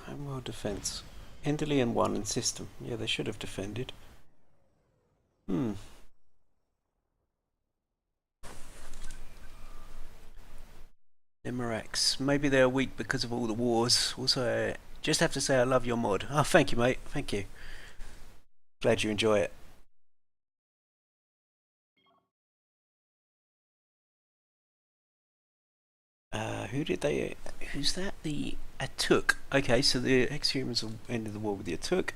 Homeworld defense. Enderleon 1 and system. Yeah, they should have defended. Limericks. Maybe they're weak because of all the wars. Also, just have to say I love your mod. Oh, thank you, mate. Thank you. Glad you enjoy it. Who did they... Who's that? The Atuk. Okay, so the Ex-Humans ended the war with the Atuk.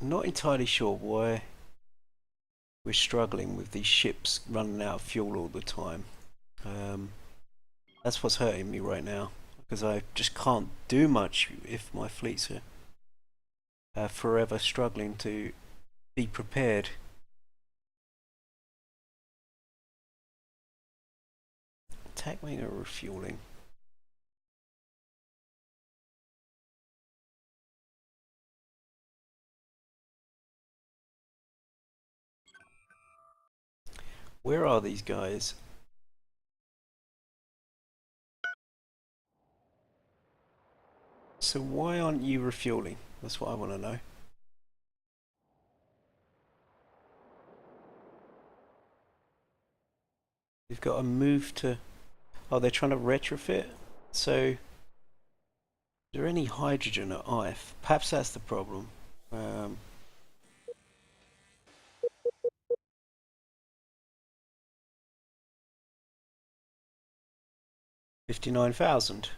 Not entirely sure why we're struggling with these ships running out of fuel all the time. That's what's hurting me right now, because I just can't do much if my fleets are forever struggling to be prepared. Attack wing or refueling? Where are these guys? So why aren't you refueling? That's what I want to know. You've got to move to... Oh, they're trying to retrofit? So, is there any hydrogen at IF? Perhaps that's the problem. 59,000.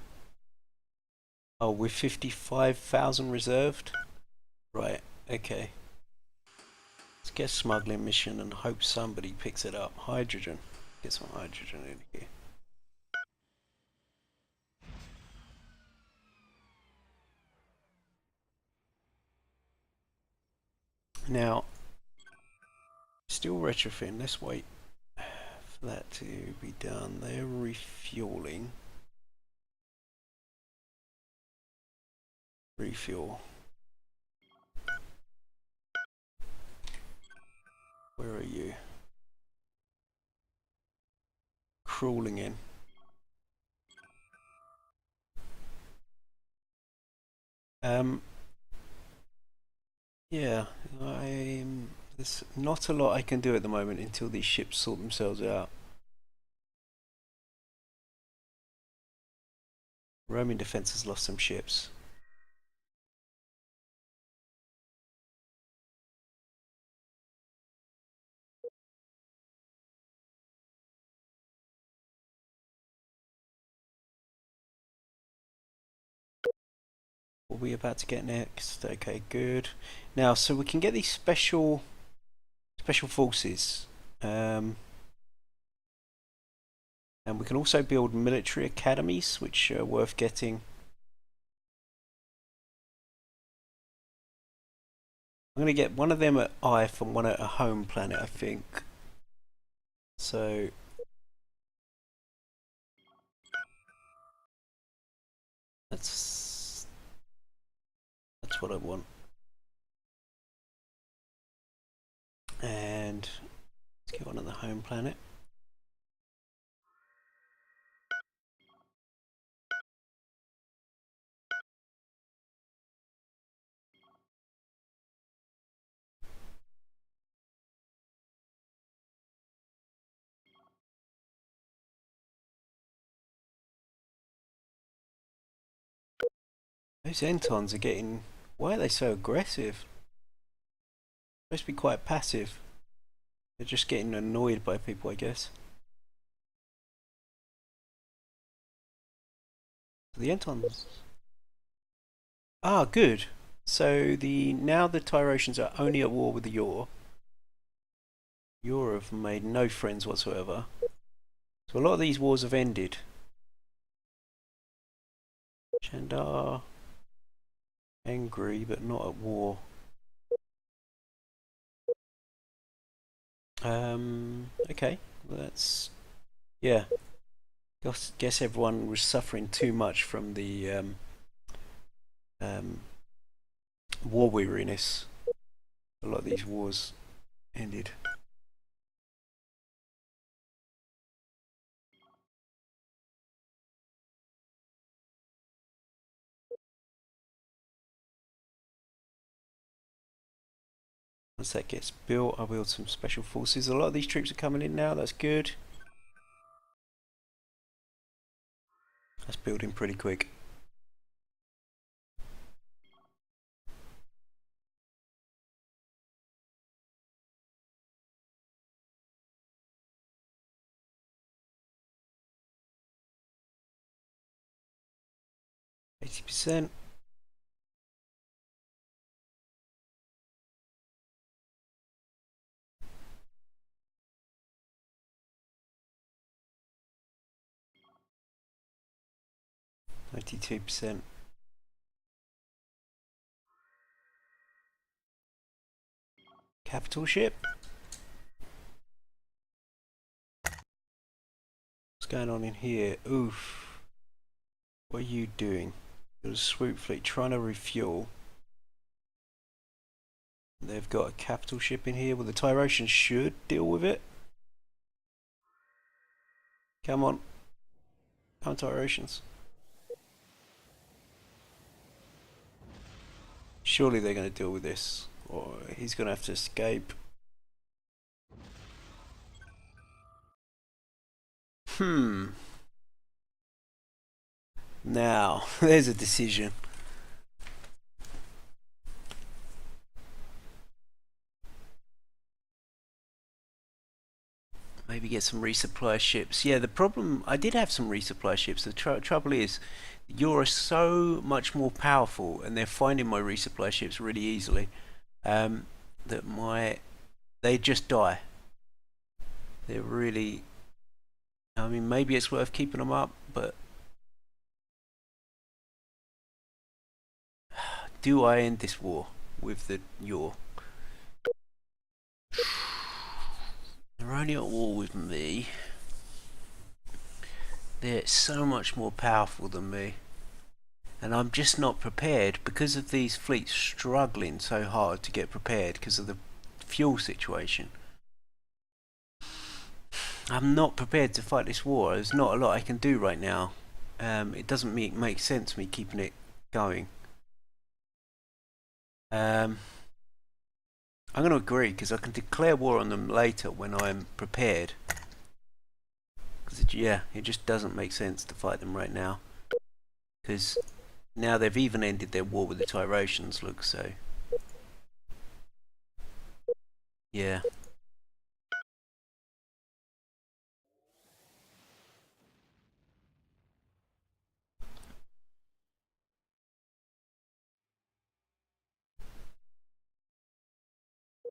Oh, with 55,000 reserved? Right, okay. Let's get a smuggling mission and hope somebody picks it up. Hydrogen. Get some hydrogen in here. Now, still retrofitting. Let's wait for that to be done. They're refueling. Refuel. Where are you? Crawling in. Yeah, there's not a lot I can do at the moment until these ships sort themselves out. Roman defense has lost some ships. What are we about to get next? Okay, good. Now, so we can get these special forces. And we can also build military academies, which are worth getting. I'm going to get one of them at IF and one at a home planet, I think. So that's what I want. And let's get one on the home planet. Those Entons are getting... Why are they so aggressive? They're supposed to be quite passive. They're just getting annoyed by people, I guess. The Entons... Ah, good. So now the Tyrosians are only at war with the Yor. Yor have made no friends whatsoever. So a lot of these wars have ended. Shandar... angry, but not at war. Okay, that's... Yeah. Guess everyone was suffering too much from the um, war weariness. A lot of these wars ended. Once that gets built, I'll build some special forces. A lot of these troops are coming in now, that's good. That's building pretty quick. %. 92%. Capital ship? What's going on in here? Oof. What are you doing? There's a swoop fleet trying to refuel. They've got a capital ship in here. Well, the Tyrosians should deal with it. Come on. Come on, Tyrosians. Surely they're going to deal with this. Or he's going to have to escape. Now, there's a decision. Maybe get some resupply ships. Yeah, the problem... I did have some resupply ships. The trouble is, you're so much more powerful, and they're finding my resupply ships really easily, that they just die. They're really... I mean, maybe it's worth keeping them up, but... Do I end this war with the Yor? They're only at war with me. They're so much more powerful than me. And I'm just not prepared because of these fleets struggling so hard to get prepared because of the fuel situation. I'm not prepared to fight this war. There's not a lot I can do right now. It doesn't make sense me keeping it going. I'm going to agree because I can declare war on them later when I'm prepared. Because it just doesn't make sense to fight them right now. Because now they've even ended their war with the Tyrosians, look, so... Yeah.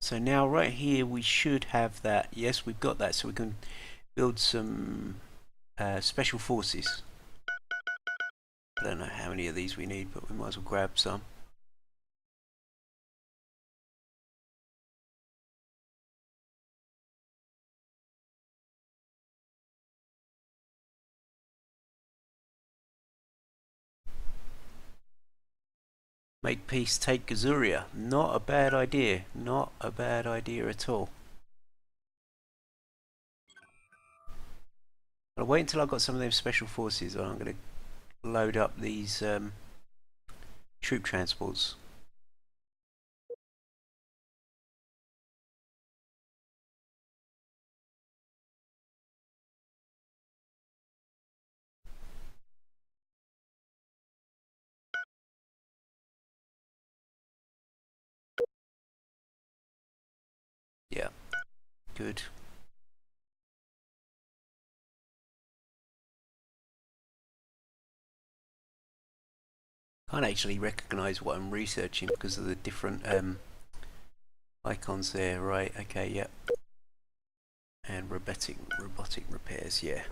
So now right here we should have that. Yes, we've got that, so we can build some special forces. I don't know how many of these we need, but we might as well grab some. Make peace, take Gazuria. Not a bad idea. Not a bad idea at all. I'll wait until I've got some of them special forces, and I'm going to load up these troop transports. Yeah, good. Can't actually recognise what I'm researching because of the different icons there. Right, okay, yep. And robotic repairs, yeah.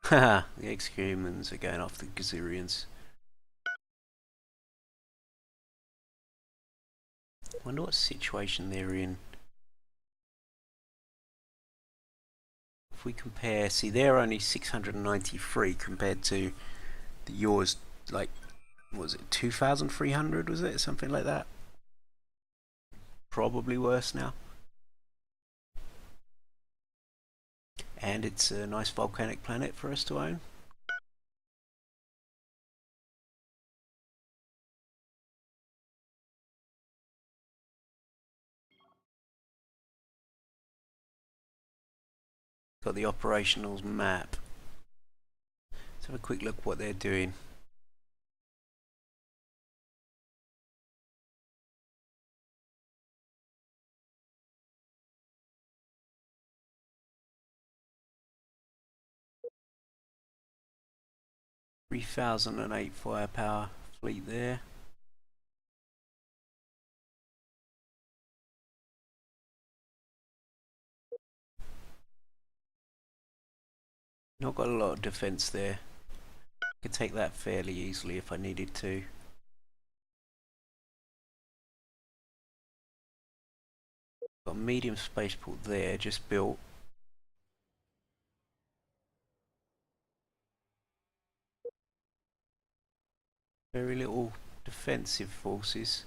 Haha, the ex-humans are going after the Gazurians. Wonder what situation they're in. if we compare, see, they're only 693 compared to yours, like, what was it, 2,300, was it? Something like that? Probably worse now. And it's a nice volcanic planet for us to own. Got the operationals map. Let's have a quick look what they're doing. $3,008 firepower fleet there. Not got a lot of defense there. Could take that fairly easily if I needed to. Got a medium spaceport there, just built. Very little defensive forces.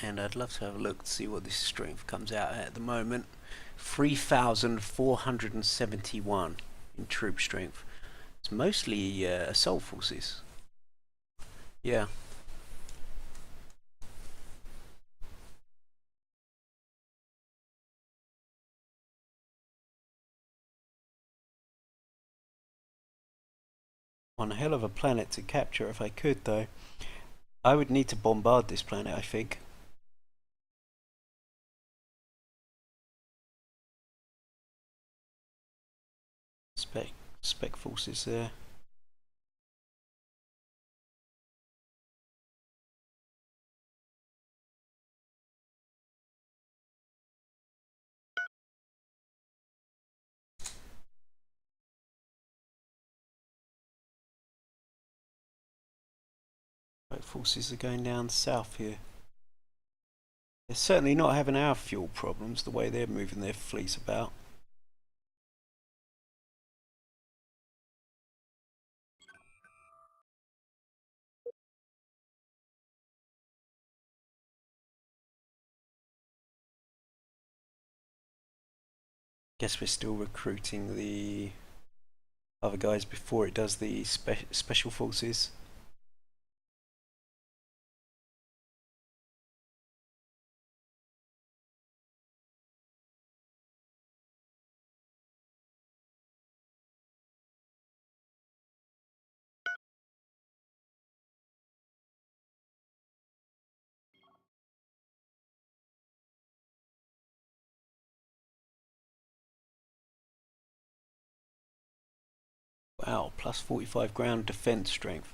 And I'd love to have a look to see what this strength comes out at the moment. 3,471 in troop strength. It's mostly assault forces. Yeah. On a hell of a planet to capture if I could, though. I would need to bombard this planet, I think. Spec forces there. Spec forces are going down south here. They're certainly not having our fuel problems the way they're moving their fleets about. Guess we're still recruiting the other guys before it does the special forces. Wow, plus 45 ground defense strength.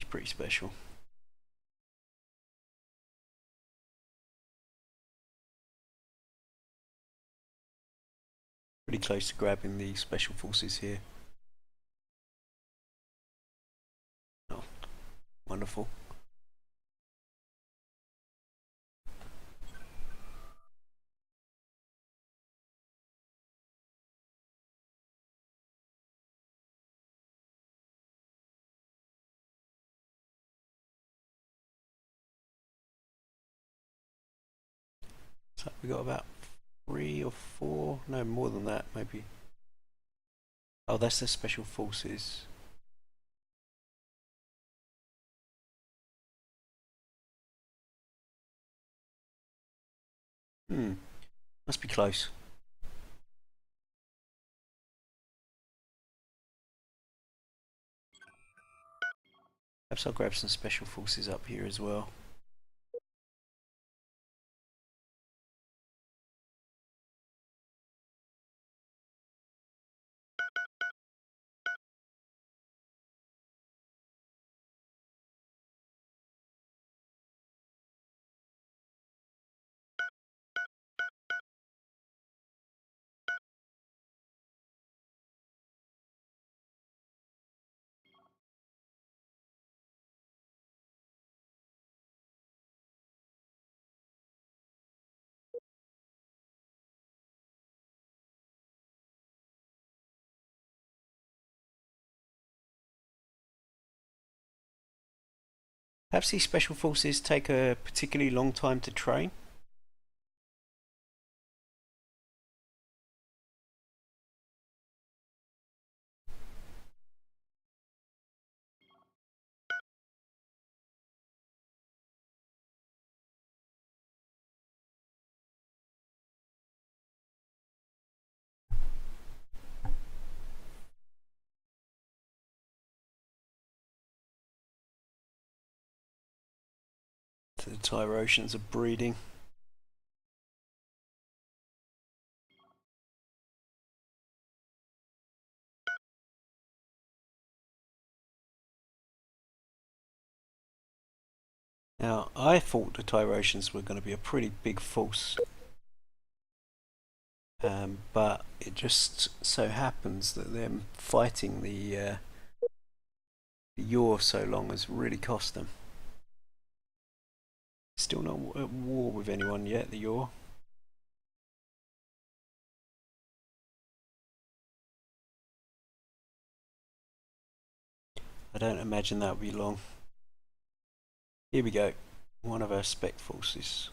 It's pretty special. Pretty close to grabbing the special forces here. Oh, wonderful. So we got about 3 or 4, no more than that maybe. Oh, that's the special forces. Must be close. Perhaps I'll grab some special forces up here as well. Perhaps these special forces take a particularly long time to train. The Tyrosians are breeding. Now, I thought the Tyrosians were going to be a pretty big force, but it just so happens that them fighting the Yor so long has really cost them. Still not at war with anyone yet, the Yor. I don't imagine that will be long. Here we go. One of our spec forces.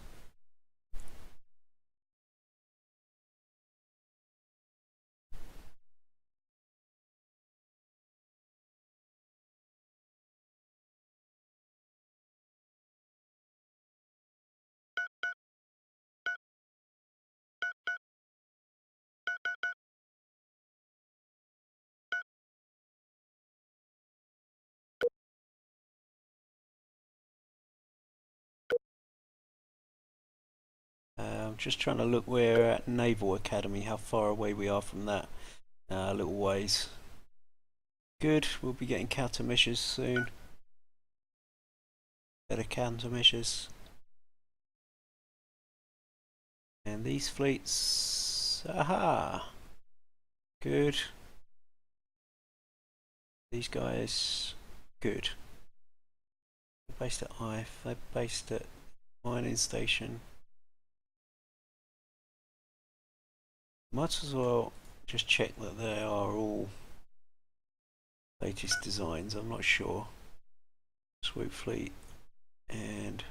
I'm just trying to look where we're at Naval Academy, how far away we are from that. A little ways. Good, we'll be getting countermeasures soon. Better countermeasures. And these fleets, aha! Good. These guys, good. They're based at IFE, they're based at mining station. Might as well just check that they are all latest designs, I'm not sure. Swoop fleet and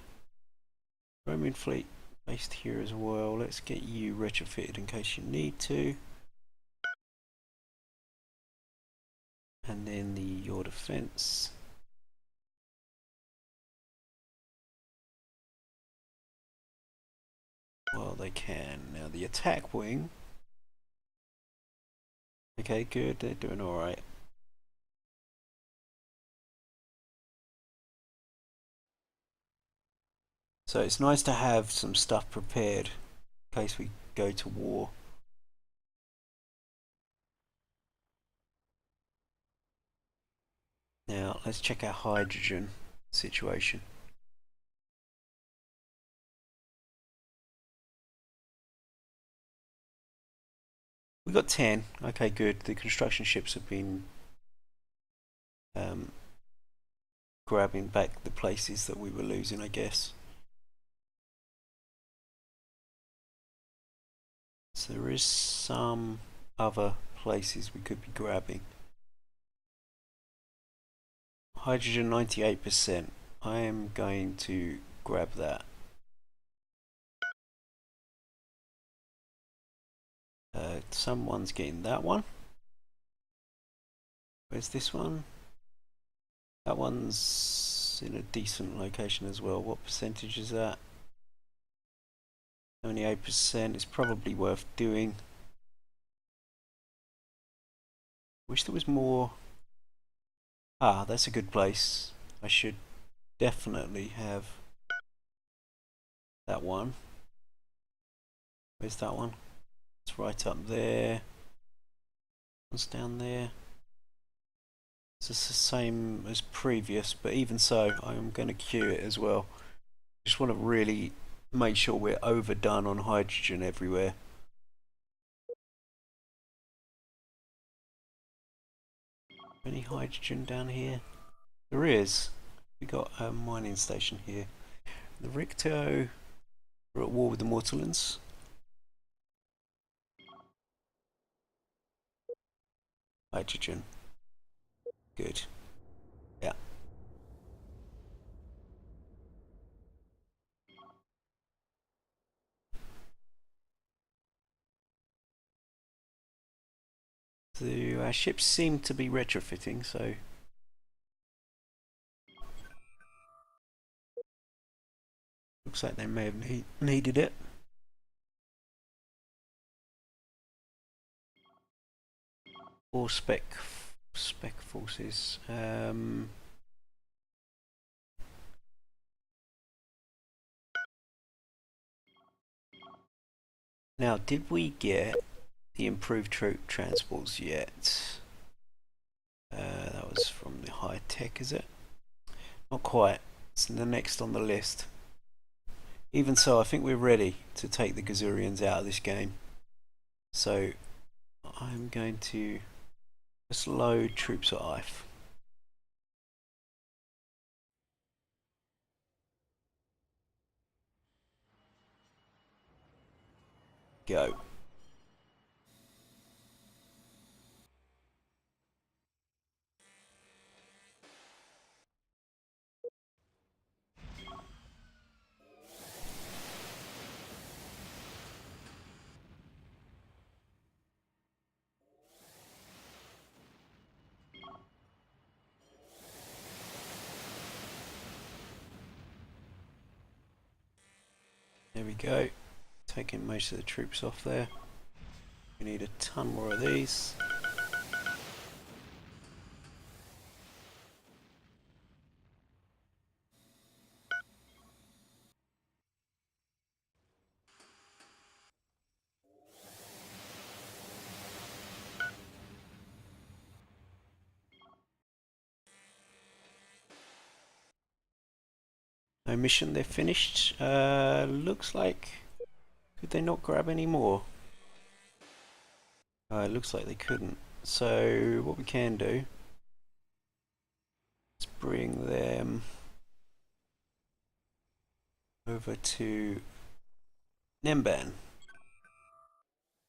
Roman fleet based here as well. Let's get you retrofitted in case you need to. And then your defense. Well, they can. Now the attack wing. Okay, good, they're doing alright. So it's nice to have some stuff prepared in case we go to war. Now let's check our hydrogen situation. We got 10. Okay, good. The construction ships have been grabbing back the places that we were losing, I guess. So there is some other places we could be grabbing. Hydrogen 98%. I am going to grab that. Someone's getting that one. Where's this one? That one's in a decent location as well. What percentage is that? 78%. It's probably worth doing. Wish there was more. Ah, that's a good place. I should definitely have that one. Where's that one? It's right up there. What's down there? It's the same as previous, but even so, I'm going to queue it as well. Just want to really make sure we're overdone on hydrogen everywhere. Any hydrogen down here? There is. We got a mining station here. The Ricto are at war with the Mortallans. Hydrogen. Good. Yeah. So our ships seem to be retrofitting, so looks like they may have needed it. Or spec forces. Now, did we get the improved troop transports yet? That was from the high tech, is it? Not quite. It's the next on the list. Even so, I think we're ready to take the Gazurians out of this game. So I'm going to just load troops at IFE. Go. There we go. Taking most of the troops off there. We need a ton more of these. No mission, they're finished. Looks like... Could they not grab any more? It looks like they couldn't. So what we can do is bring them over to Nemban,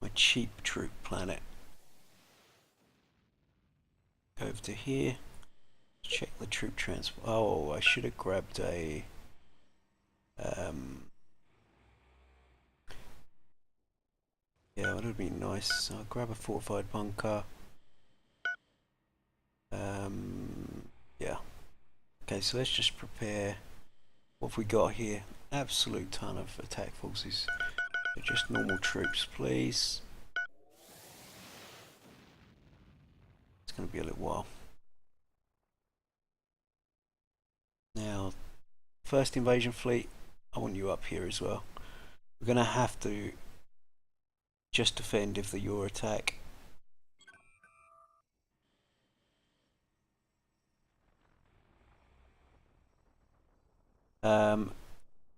my cheap troop planet. Go over to here, check the troop transport. Oh, I should have grabbed a yeah, it would have been nice. I'll grab a fortified bunker. Yeah. Okay, so let's just prepare. What have we got here? Absolute ton of attack forces. So just normal troops, please. It's going to be a little while. Now, first invasion fleet, I want you up here as well. We're going to have to just defend if the Yor attack.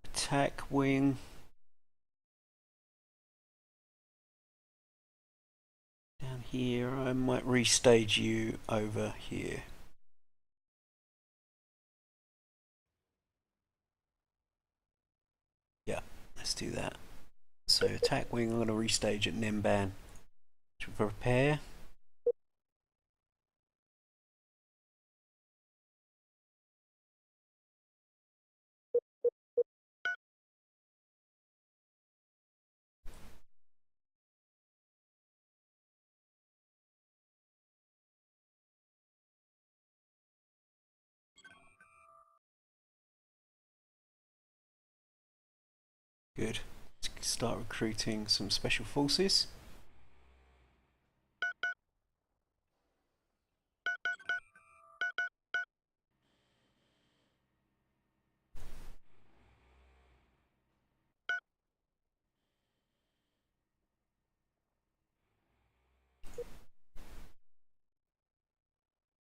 Attack wing. Down here, I might restage you over here. Yeah, let's do that. So attack wing, I'm going to restage at Nemban to prepare. Good. Let's start recruiting some special forces.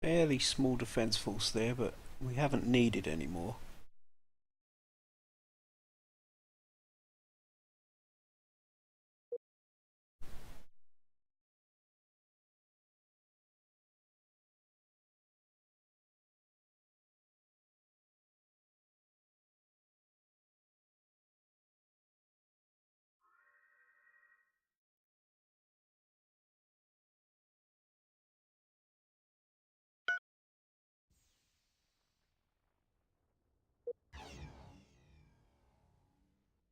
Fairly small defence force there, but we haven't needed any more.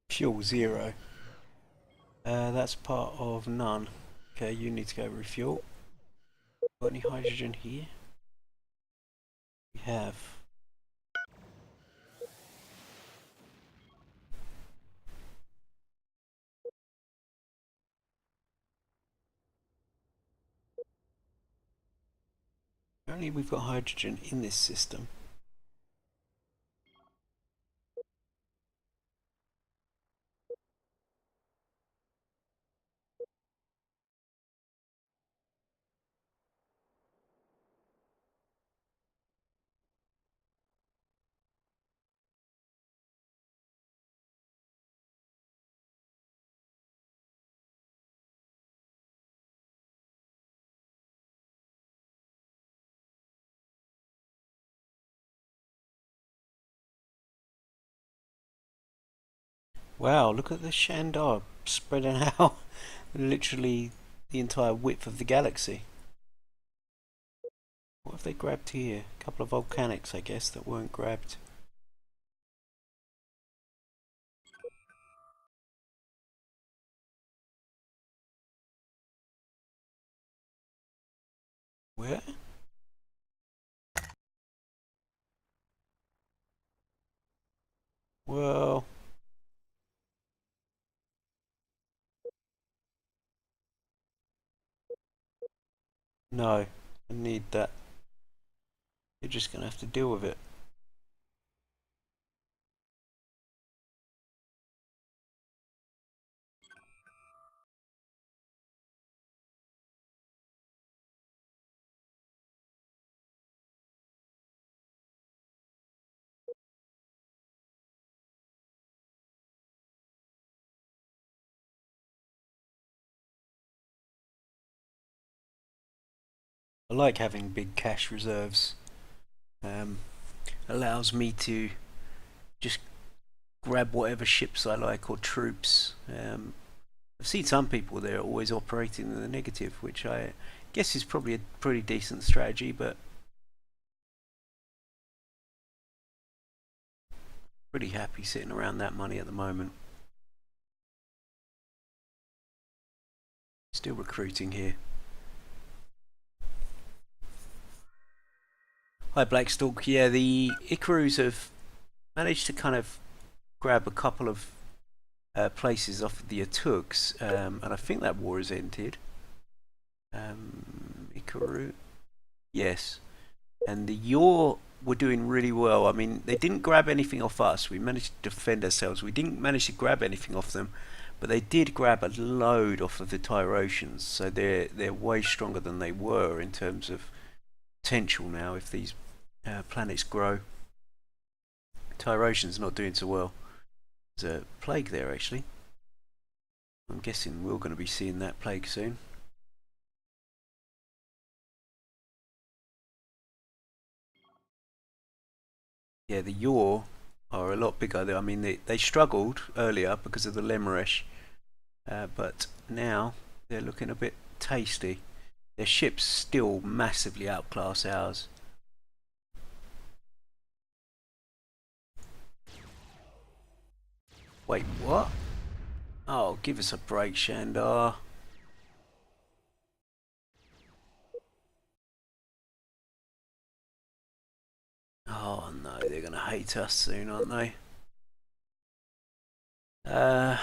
Fuel 0. That's part of none. Okay, you need to go refuel. Got any hydrogen here? We have. Apparently we've got hydrogen in this system. Wow, look at the Shandar spreading out literally the entire width of the galaxy. What have they grabbed here? A couple of volcanics, I guess, that weren't grabbed. Where? Well, no, I need that. You're just gonna have to deal with it. I like having big cash reserves. Um, Allows me to just grab whatever ships I like or troops. I've seen some people that are always operating in the negative, which I guess is probably a pretty decent strategy, but pretty happy sitting around that money at the moment. Still recruiting here. Hi Blackstalk. Yeah, the Icarus have managed to kind of grab a couple of places off of the Atugs, and I think that war has ended. Ikaru, yes, and the Yor were doing really well. I mean, they didn't grab anything off us. We managed to defend ourselves. We didn't manage to grab anything off them, but they did grab a load off of the Tyrotians. So they're way stronger than they were in terms of potential now. If these planets grow, Tyrotians not doing so well. There's a plague there actually. I'm guessing we're going to be seeing that plague soon. Yeah, the Yor are a lot bigger. I mean, they struggled earlier because of the Lemurish, but now they're looking a bit tasty. Their ships still massively outclass ours. Wait, what? Oh, give us a break, Shandar. Oh no, they're gonna hate us soon, aren't they? Well,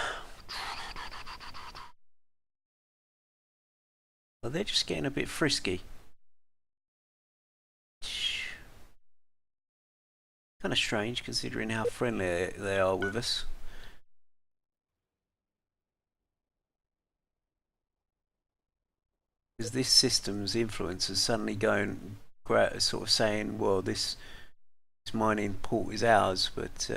they're just getting a bit frisky. Kind of strange considering how friendly they are with us. Because this system's influence is suddenly going, sort of saying, well, this mining port is ours, but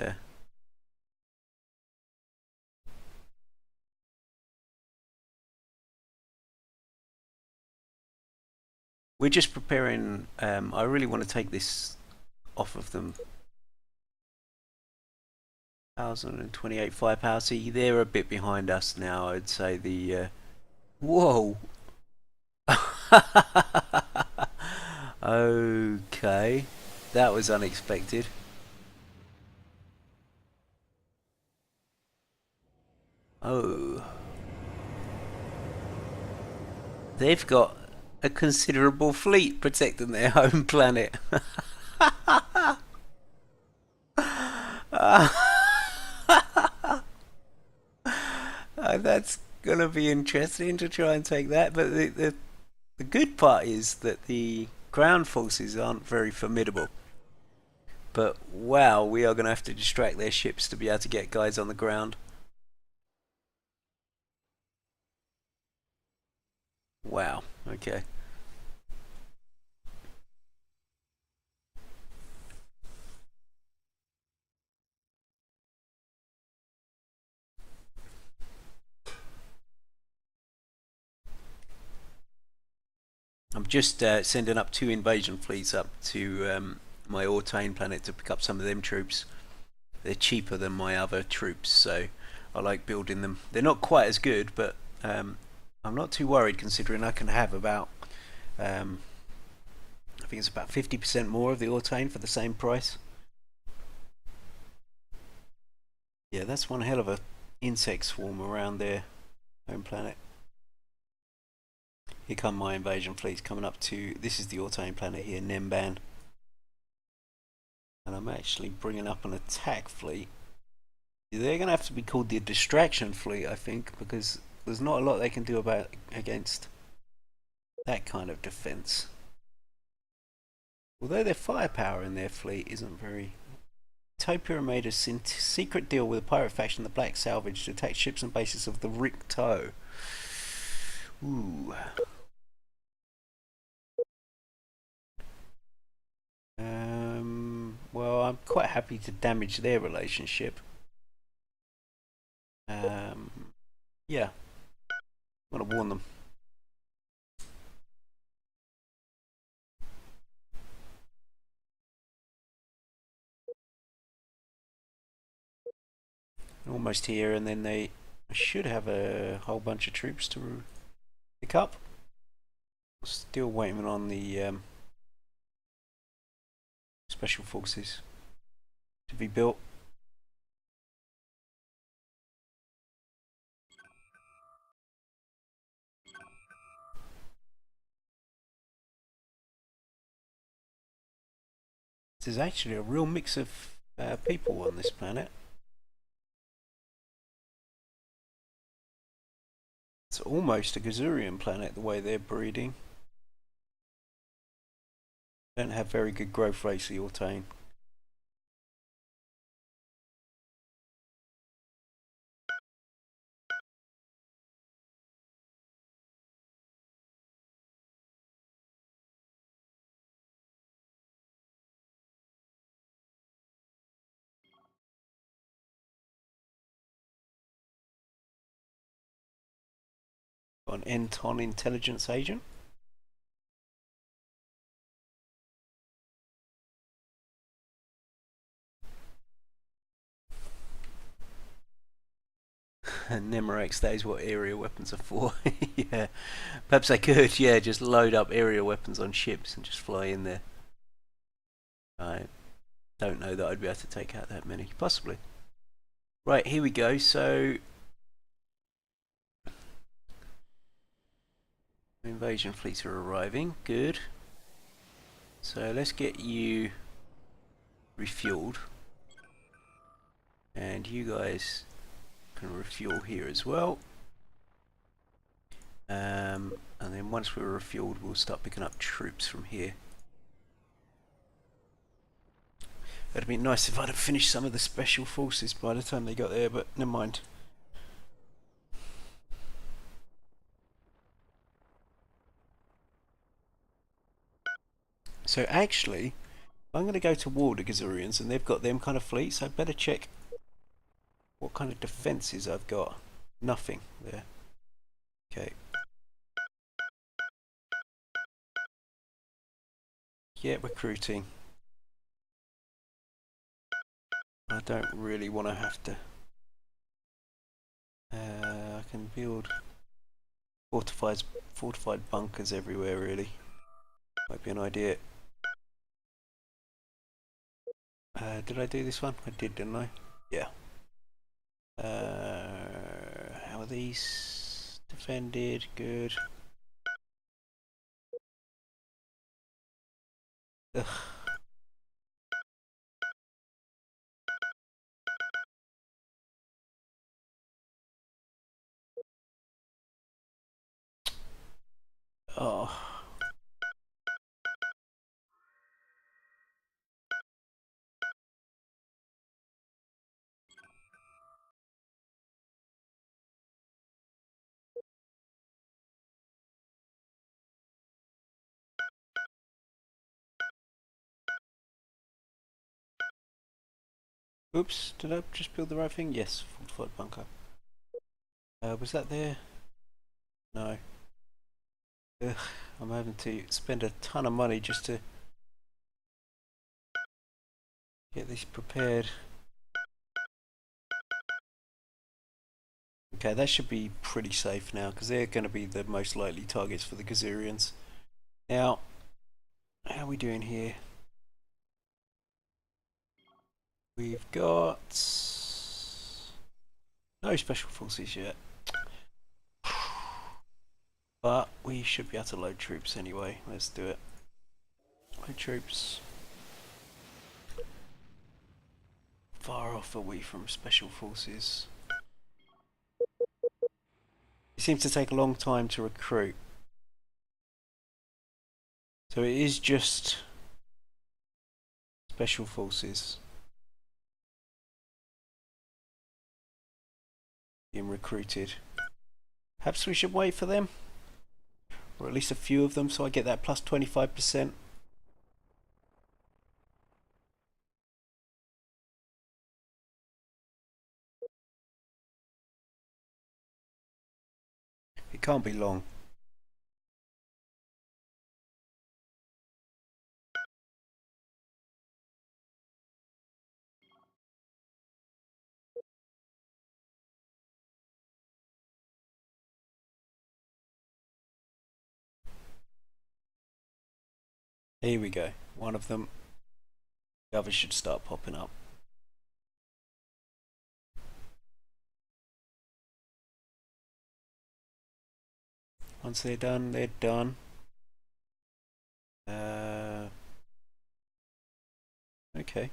we're just preparing. I really want to take this off of them. 1,028 firepower. See, they're a bit behind us now. I'd say the. Whoa. Okay, that was unexpected. Oh, they've got a considerable fleet protecting their home planet. That's gonna be interesting to try and take that. But the good part is that the ground forces aren't very formidable. But wow, we are gonna have to distract their ships to be able to get guys on the ground. Wow. Okay. I'm just sending up 2 invasion fleets up to my Ortane planet to pick up some of them troops. They're cheaper than my other troops, so I like building them. They're not quite as good, but I'm not too worried considering I can have about, um, I think it's about 50% more of the Ortane for the same price. Yeah, that's one hell of a insect swarm around their home planet. Here come my invasion fleets coming up to, this is the Ortane planet here, Nemban. And I'm actually bringing up an attack fleet. They're going to have to be called the distraction fleet, I think, because there's not a lot they can do about against that kind of defense. Although their firepower in their fleet isn't very... Utopia made a secret deal with a pirate faction, the Black Salvage, to attack ships and bases of the Ricto. Ooh. Well, I'm quite happy to damage their relationship. Yeah. I want to warn them. Almost here, and then they should have a whole bunch of troops to pick up. Still waiting on the special forces to be built. There's actually a real mix of people on this planet. It's almost a Gazurian planet the way they're breeding. Don't have very good growth rates, the Ortane. Got an Enton intelligence agent. And Nemerex, that is what area weapons are for. Yeah, perhaps I could, yeah, just load up area weapons on ships and just fly in there. I don't know that I'd be able to take out that many, possibly. Right, here we go. So invasion fleets are arriving. Good. So let's get you refueled, and you guys can refuel here as well. And then once we're refueled, we'll start picking up troops from here. It'd be nice if I'd have finished some of the special forces by the time they got there, but never mind. So actually, I'm going to go to war with the Gazurians, and they've got them kind of fleets. So I better check what kind of defences I've got. Nothing there. Okay. Yeah, recruiting. I don't really want to have to. I can build fortified bunkers everywhere, really. Might be an idea. Did I do this one? I did, didn't I? Yeah. How are these defended? Good. Ugh. Oh. Oops, did I just build the right thing? Yes, fortified bunker. Was that there? No. Ugh, I'm having to spend a ton of money just to get this prepared. Okay, that should be pretty safe now, because they're going to be the most likely targets for the Khazarians. Now, how are we doing here? We've got no special forces yet. But we should be able to load troops anyway. Let's do it. Load troops. Far off are we from special forces? It seems to take a long time to recruit. So it is just special forces being recruited. Perhaps we should wait for them, or at least a few of them, so I get that plus 25%. It can't be long. Here we go. One of them. The others should start popping up. Once they're done, they're done. Okay.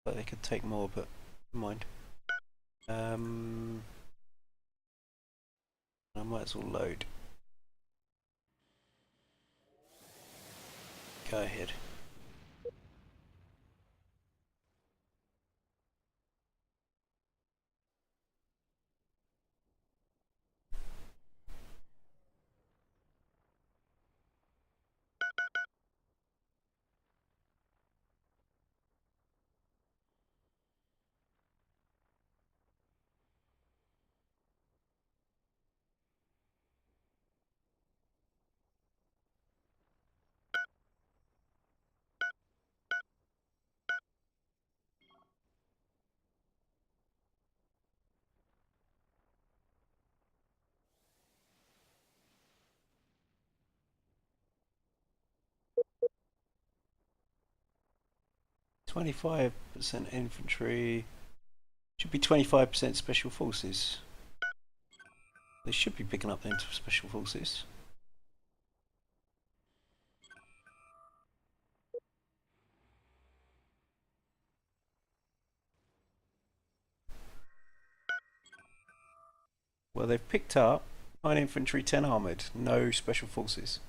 But they could take more, but never mind. I might as well load. Go ahead. %25% infantry. Should be 25% special forces. They should be picking up into special forces. Well, they've picked up 9 infantry, 10 armoured. No special forces.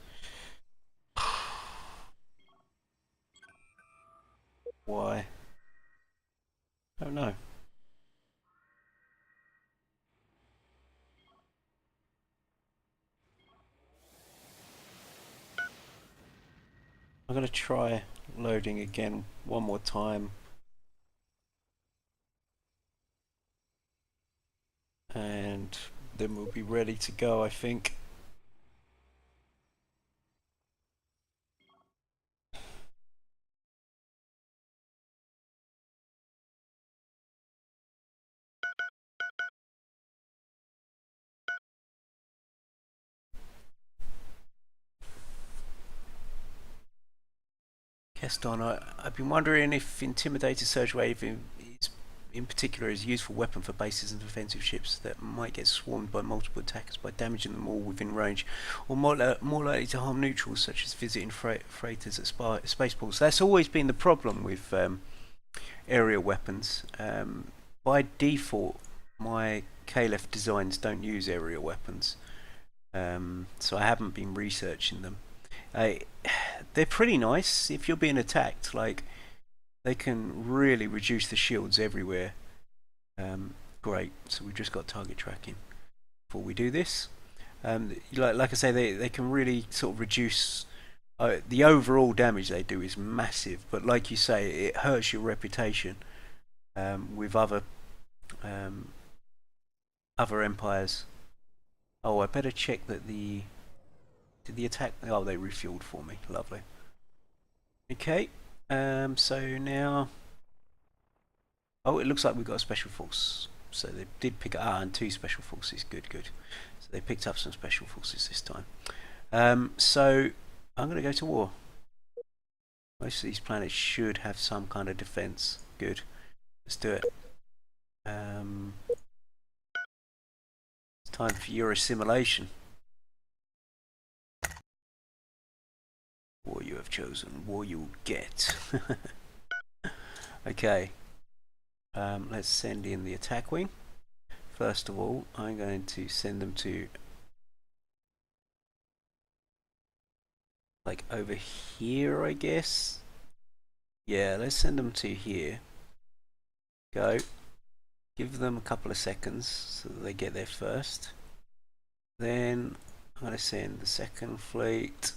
Why? I don't know. I'm going to try loading again one more time. And then we'll be ready to go, I think. Keston, I've been wondering if Intimidator Surge Wave is in particular is a useful weapon for bases and defensive ships that might get swarmed by multiple attackers by damaging them all within range, or more likely to harm neutrals such as visiting freighters at spaceports. That's always been the problem with aerial weapons. By default, my Caliph designs don't use aerial weapons, so I haven't been researching them. They're pretty nice if you're being attacked. Like, they can really reduce the shields everywhere. Great. So we've just got target tracking. Before we do this, like I say, they can really sort of reduce. The overall damage they do is massive, but like you say, it hurts your reputation with other empires. Oh, I better check that did the attack. Oh, they refueled for me. Lovely. Okay. So now, oh, it looks like we've got a special force. So they did pick up, and 2 special forces. Good. So they picked up some special forces this time. So I'm going to go to war. Most of these planets should have some kind of defense. Good. Let's do it. It's time for your assimilation. War you have chosen, war you will get. Okay. Let's send in the attack wing. First of all, I'm going to send them to like over here, I guess. Yeah, let's send them to here. Go. Give them a couple of seconds so that they get there first. Then I'm going to send the second fleet,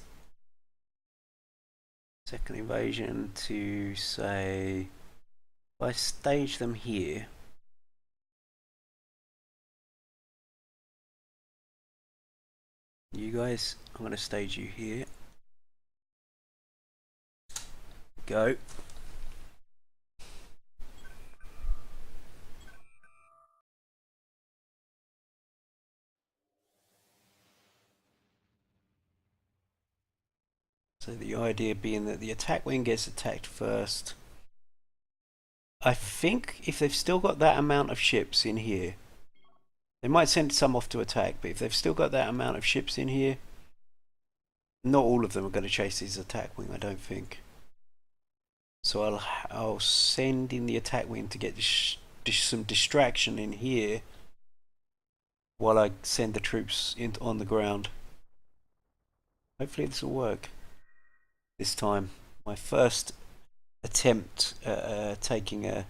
second invasion, to say, if I stage them here, you guys, I'm going to stage you here. Go. So the idea being that the attack wing gets attacked first. I think if they've still got that amount of ships in here, they might send some off to attack, but if they've still got that amount of ships in here, not all of them are going to chase his attack wing, I don't think. So I'll send in the attack wing to get some distraction in here while I send the troops on the ground. Hopefully this will work this time. My first attempt at taking a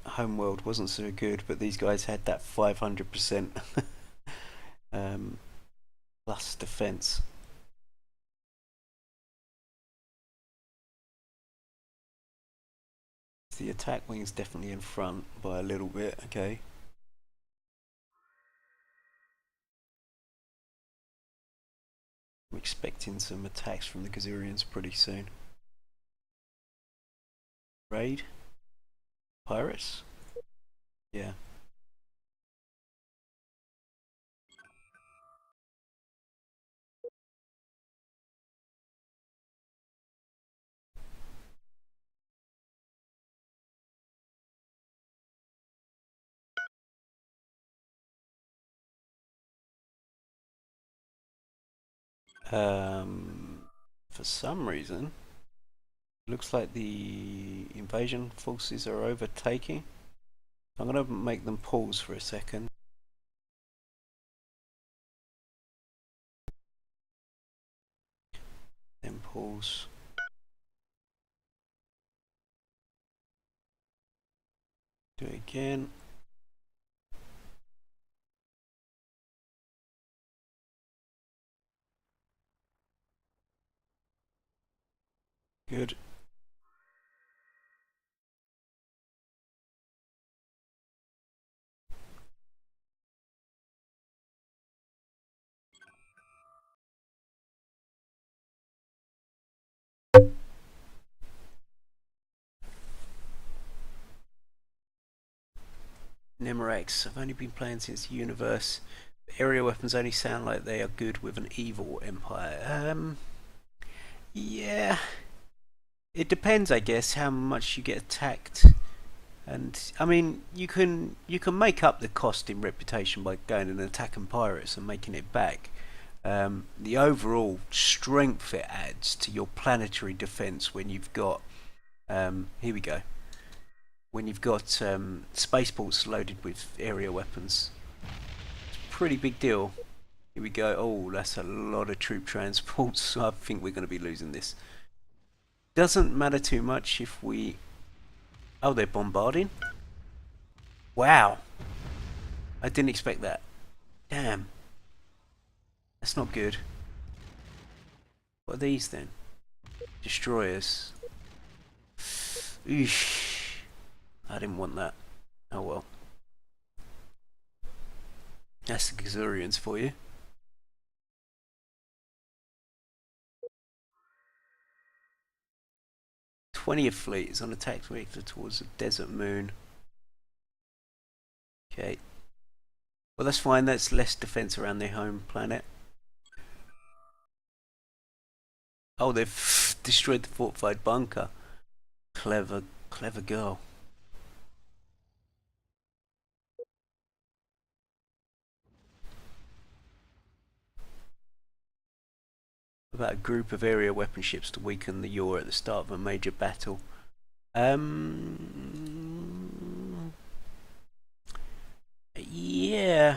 homeworld wasn't so good, but these guys had that 500% plus defense. The attack wing is definitely in front by a little bit. Okay. I'm expecting some attacks from the Gazurians pretty soon. Raid? Pirates? Yeah. For some reason, looks like the invasion forces are overtaking. I'm going to make them pause for a second. Then pause. Do it again. Good. Nemerex, I've only been playing since Universe. Area weapons only sound like they are good with an evil empire. Yeah. It depends, I guess, how much you get attacked. And I mean, you can make up the cost in reputation by going and attacking pirates and making it back. The overall strength it adds to your planetary defense when you've got here we go. When you've got spaceports loaded with area weapons, it's a pretty big deal. Here we go. Oh, that's a lot of troop transports. I think we're going to be losing this. Doesn't matter too much if we... Oh, they're bombarding? Wow. I didn't expect that. Damn. That's not good. What are these then? Destroyers. Eesh. I didn't want that. Oh well. That's the Gazurians for you. '20th Fleet is on attack vector towards the desert moon. Okay. Well, that's fine. That's less defense around their home planet. Oh, they've destroyed the fortified bunker. Clever, clever girl. About a group of area weapon ships to weaken the Yor at the start of a major battle. Yeah,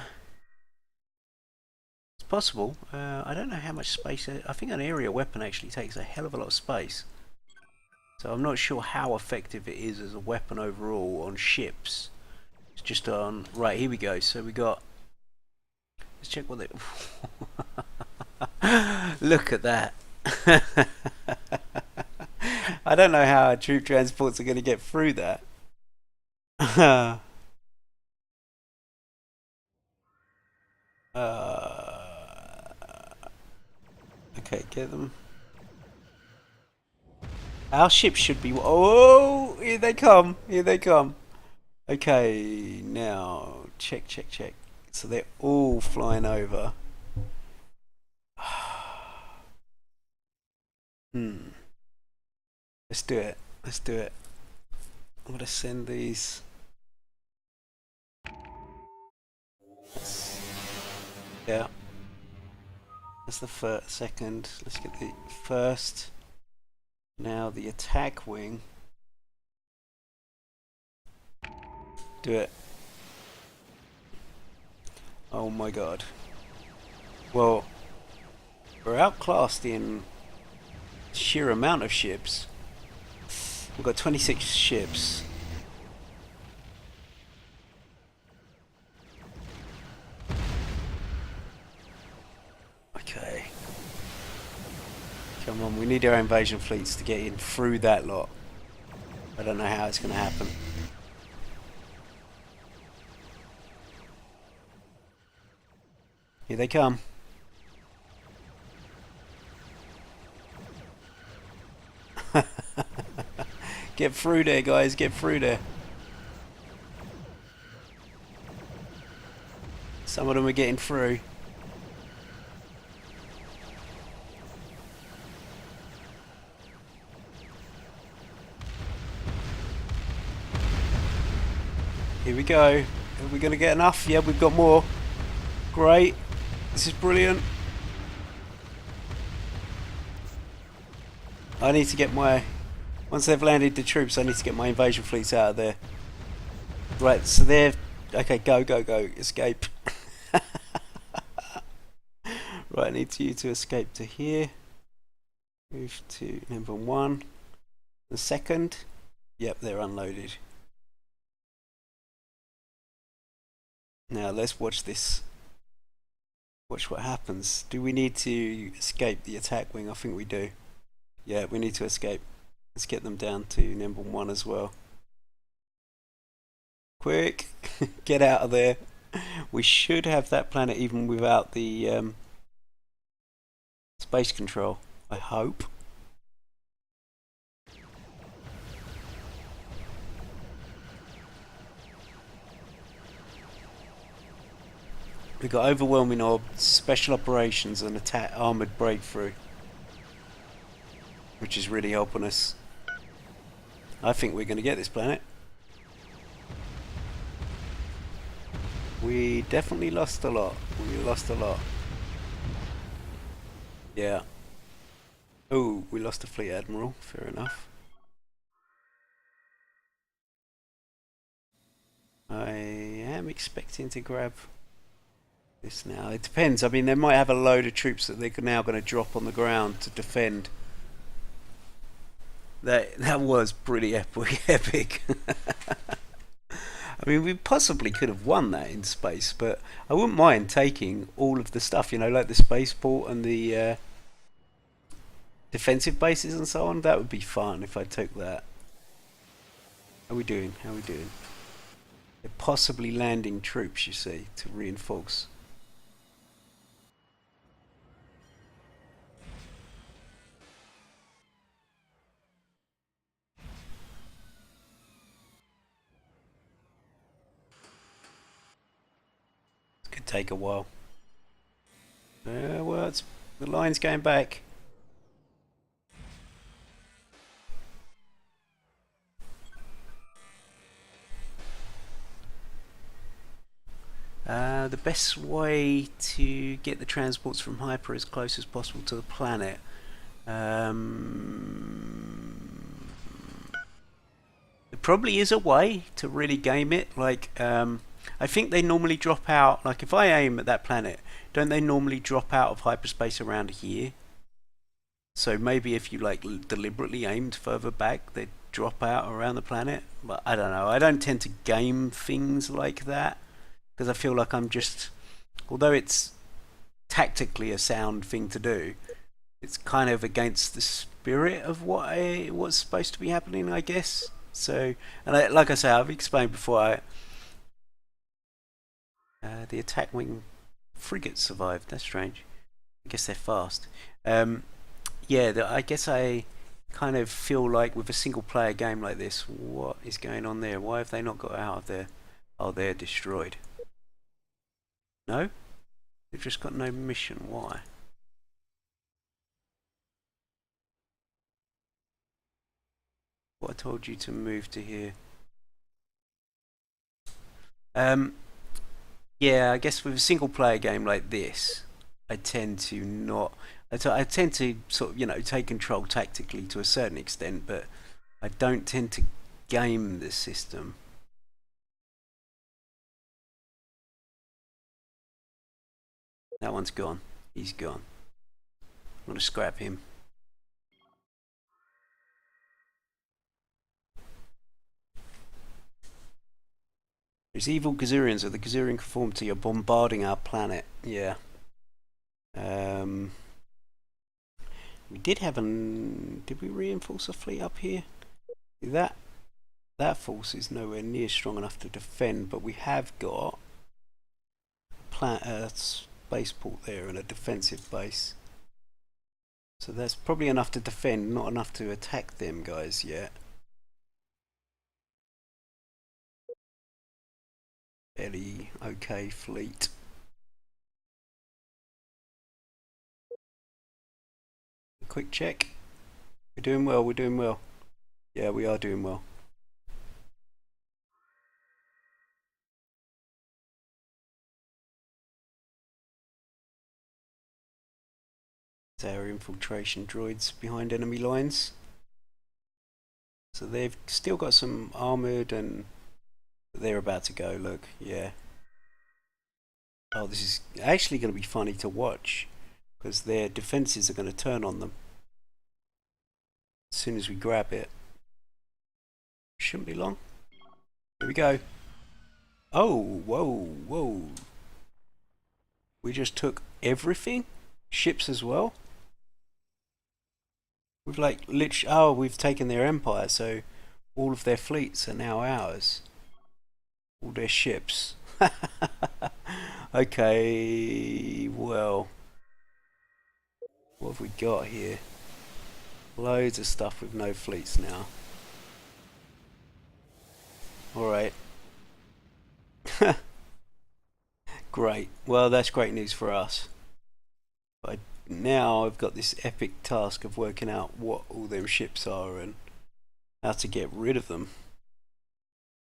it's possible. I don't know how much space. I think an area weapon actually takes a hell of a lot of space. So I'm not sure how effective it is as a weapon overall on ships. It's just on... Right, here we go. So we got... Let's check what they... Look at that. I don't know how our troop transports are going to get through that. Okay, get them. Our ship should be... Oh, here they come. Here they come. Okay, now check, check, check. So they're all flying over. Let's do it. Let's do it. I'm gonna send these. Yeah. That's the first, second. Let's get the first. Now the attack wing. Do it. Oh my god. Well, we're outclassed in sheer amount of ships. We've got 26 ships. Okay. Come on, we need our invasion fleets to get in through that lot. I don't know how it's going to happen. Here they come. Get through there, guys. Get through there. Some of them are getting through. Here we go. Are we going to get enough? Yeah, we've got more. Great. This is brilliant. I need to get my... Once they've landed the troops, I need to get my invasion fleets out of there. Right, so they're... Okay, go, go, go. Escape. Right, I need you to escape to here. Move to number 1. The second. Yep, they're unloaded. Now, let's watch this. Watch what happens. Do we need to escape the attack wing? I think we do. Yeah, we need to escape. Let's get them down to number 1 as well. Quick! Get out of there. We should have that planet even without the space control. I hope. We've got overwhelming odds, special operations and attack armoured breakthrough. Which is really helping us. I think we're going to get this planet. We definitely lost a lot. We lost a lot. Yeah. Oh, we lost a fleet admiral. Fair enough. I am expecting to grab this now. It depends. I mean, they might have a load of troops that they're now going to drop on the ground to defend. That was pretty epic. I mean, we possibly could have won that in space, but I wouldn't mind taking all of the stuff, you know, like the spaceport and the defensive bases and so on. That would be fun if I took that. How are we doing? How are we doing? They're possibly landing troops, you see, to reinforce. It could take a while. Well, the line's going back. The best way to get the transports from Hyper as close as possible to the planet. There probably is a way to really game it. Like, I think they normally drop out. Like, if I aim at that planet, don't they normally drop out of hyperspace around here? So maybe if you like deliberately aimed further back, they'd drop out around the planet. But I don't know. I don't tend to game things like that because I feel like I'm just, although it's tactically a sound thing to do, it's kind of against the spirit of what's supposed to be happening, I guess. So, and like I say, I've explained before, the attack wing frigates survived. That's strange. I guess they're fast. Yeah, I guess I kind of feel like with a single player game like this, what is going on there? Why have they not got out of there? Oh, they're destroyed. No? They've just got no mission. Why? What I told you to move to here. Yeah, I guess with a single player game like this, I tend to not. I tend to sort of, you know, take control tactically to a certain extent, but I don't tend to game the system. That one's gone. He's gone. I'm gonna scrap him. There's evil Gazurians of the Gazurian conformity are bombarding our planet. Yeah. We did have an. Did we reinforce a fleet up here? That force is nowhere near strong enough to defend, but we have got a spaceport there and a defensive base. So that's probably enough to defend, not enough to attack them guys yet. Fairly okay fleet. A quick check. We're doing well, we're doing well. Yeah, we are doing well. Our infiltration droids behind enemy lines. So they've still got some armoured and they're about to go, look, yeah. Oh, this is actually going to be funny to watch because their defences are going to turn on them as soon as we grab it. Shouldn't be long. Here we go. Oh, whoa, whoa. We just took everything? Ships as well? We've like literally, oh, we've taken their empire, so all of their fleets are now ours. All their ships. Okay, well, what have we got here? Loads of stuff with no fleets now. Alright. Great. Well, that's great news for us. But now I've got this epic task of working out what all them ships are and how to get rid of them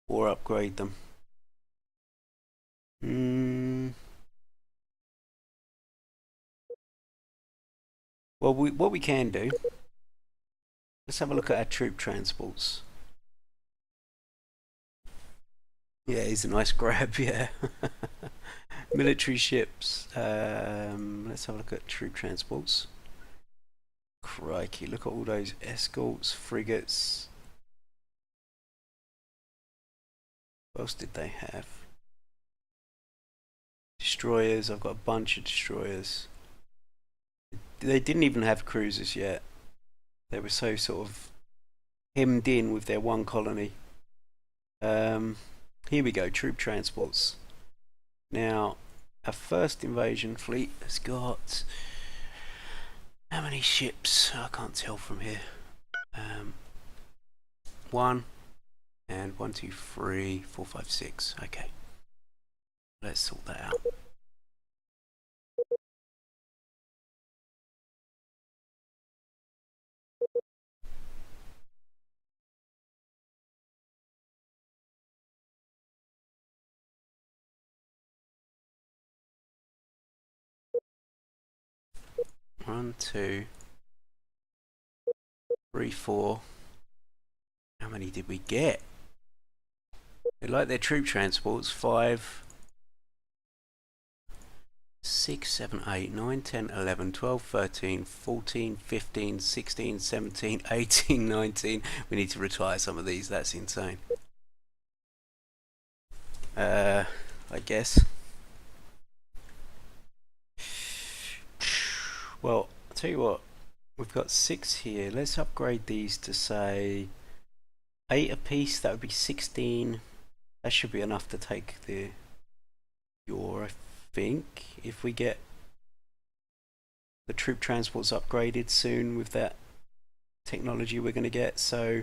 or upgrade them. Well, what we can do, let's have a look at our troop transports. Yeah, he's a nice grab, yeah. Military ships. Let's have a look at troop transports. Crikey, look at all those escorts, frigates. What else did they have? Destroyers, I've got a bunch of destroyers. They didn't even have cruisers yet. They were so sort of hemmed in with their one colony. Here we go, troop transports. Now, our first invasion fleet has got how many ships? I can't tell from here. One and 1, 2, 3, 4, 5, 6. Okay, let's sort that out. One, 2, 3, 4. How many did we get? They like their troop transports. 5, 6, 7, 8, 9, 10, 11, 12, 13, 14, 15, 16, 17, 18, 19. We need to retire some of these. That's insane. I guess. Well, I'll tell you what. We've got 6 here. Let's upgrade these to say 8 apiece. That would be 16. That should be enough to take the Yor, I think, if we get the troop transports upgraded soon with that technology we're going to get. So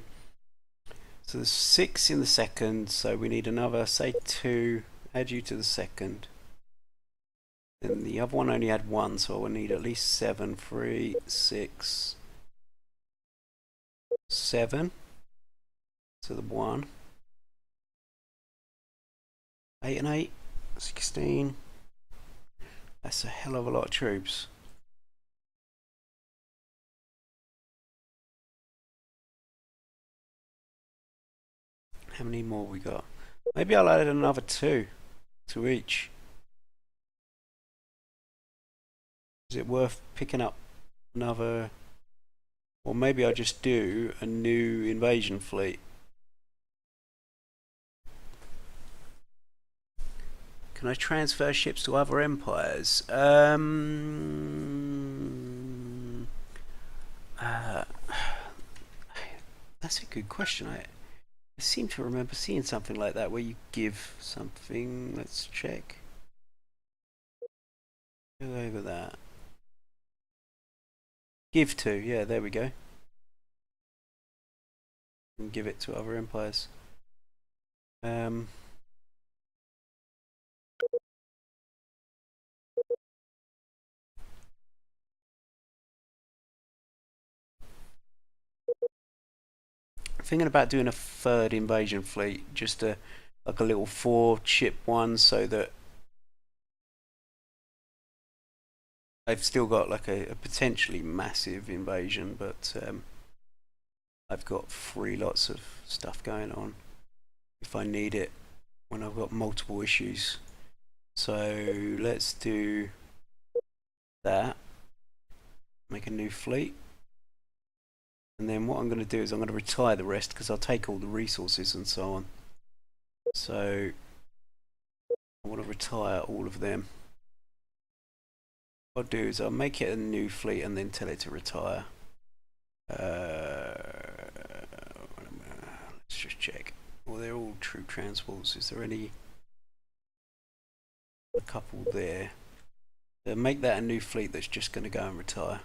there's 6 in the second, so we need another, say 2, add you to the second. Then the other one only had 1, so we'll need at least 7. 3, 6, 7 to the 1. 8 and 8, 16. That's a hell of a lot of troops. How many more we got? Maybe I'll add another 2 to each. Is it worth picking up another? Or maybe I'll just do a new invasion fleet. Can I transfer ships to other empires? That's a good question. I seem to remember seeing something like that where you give something. Let's check. Go over that. Give to, yeah, there we go. And give it to other empires. Thinking about doing a 3rd invasion fleet, just like a little 4-ship one, so that I've still got like a potentially massive invasion, but I've got 3 lots of stuff going on if I need it when I've got multiple issues. So let's do that. Make a new fleet. And then what I'm going to do is I'm going to retire the rest because I'll take all the resources and so on. So I want to retire all of them. What I'll do is I'll make it a new fleet and then tell it to retire. Let's just check. Well, they're all troop transports. Is there any? A couple there. Make that a new fleet that's just going to go and retire.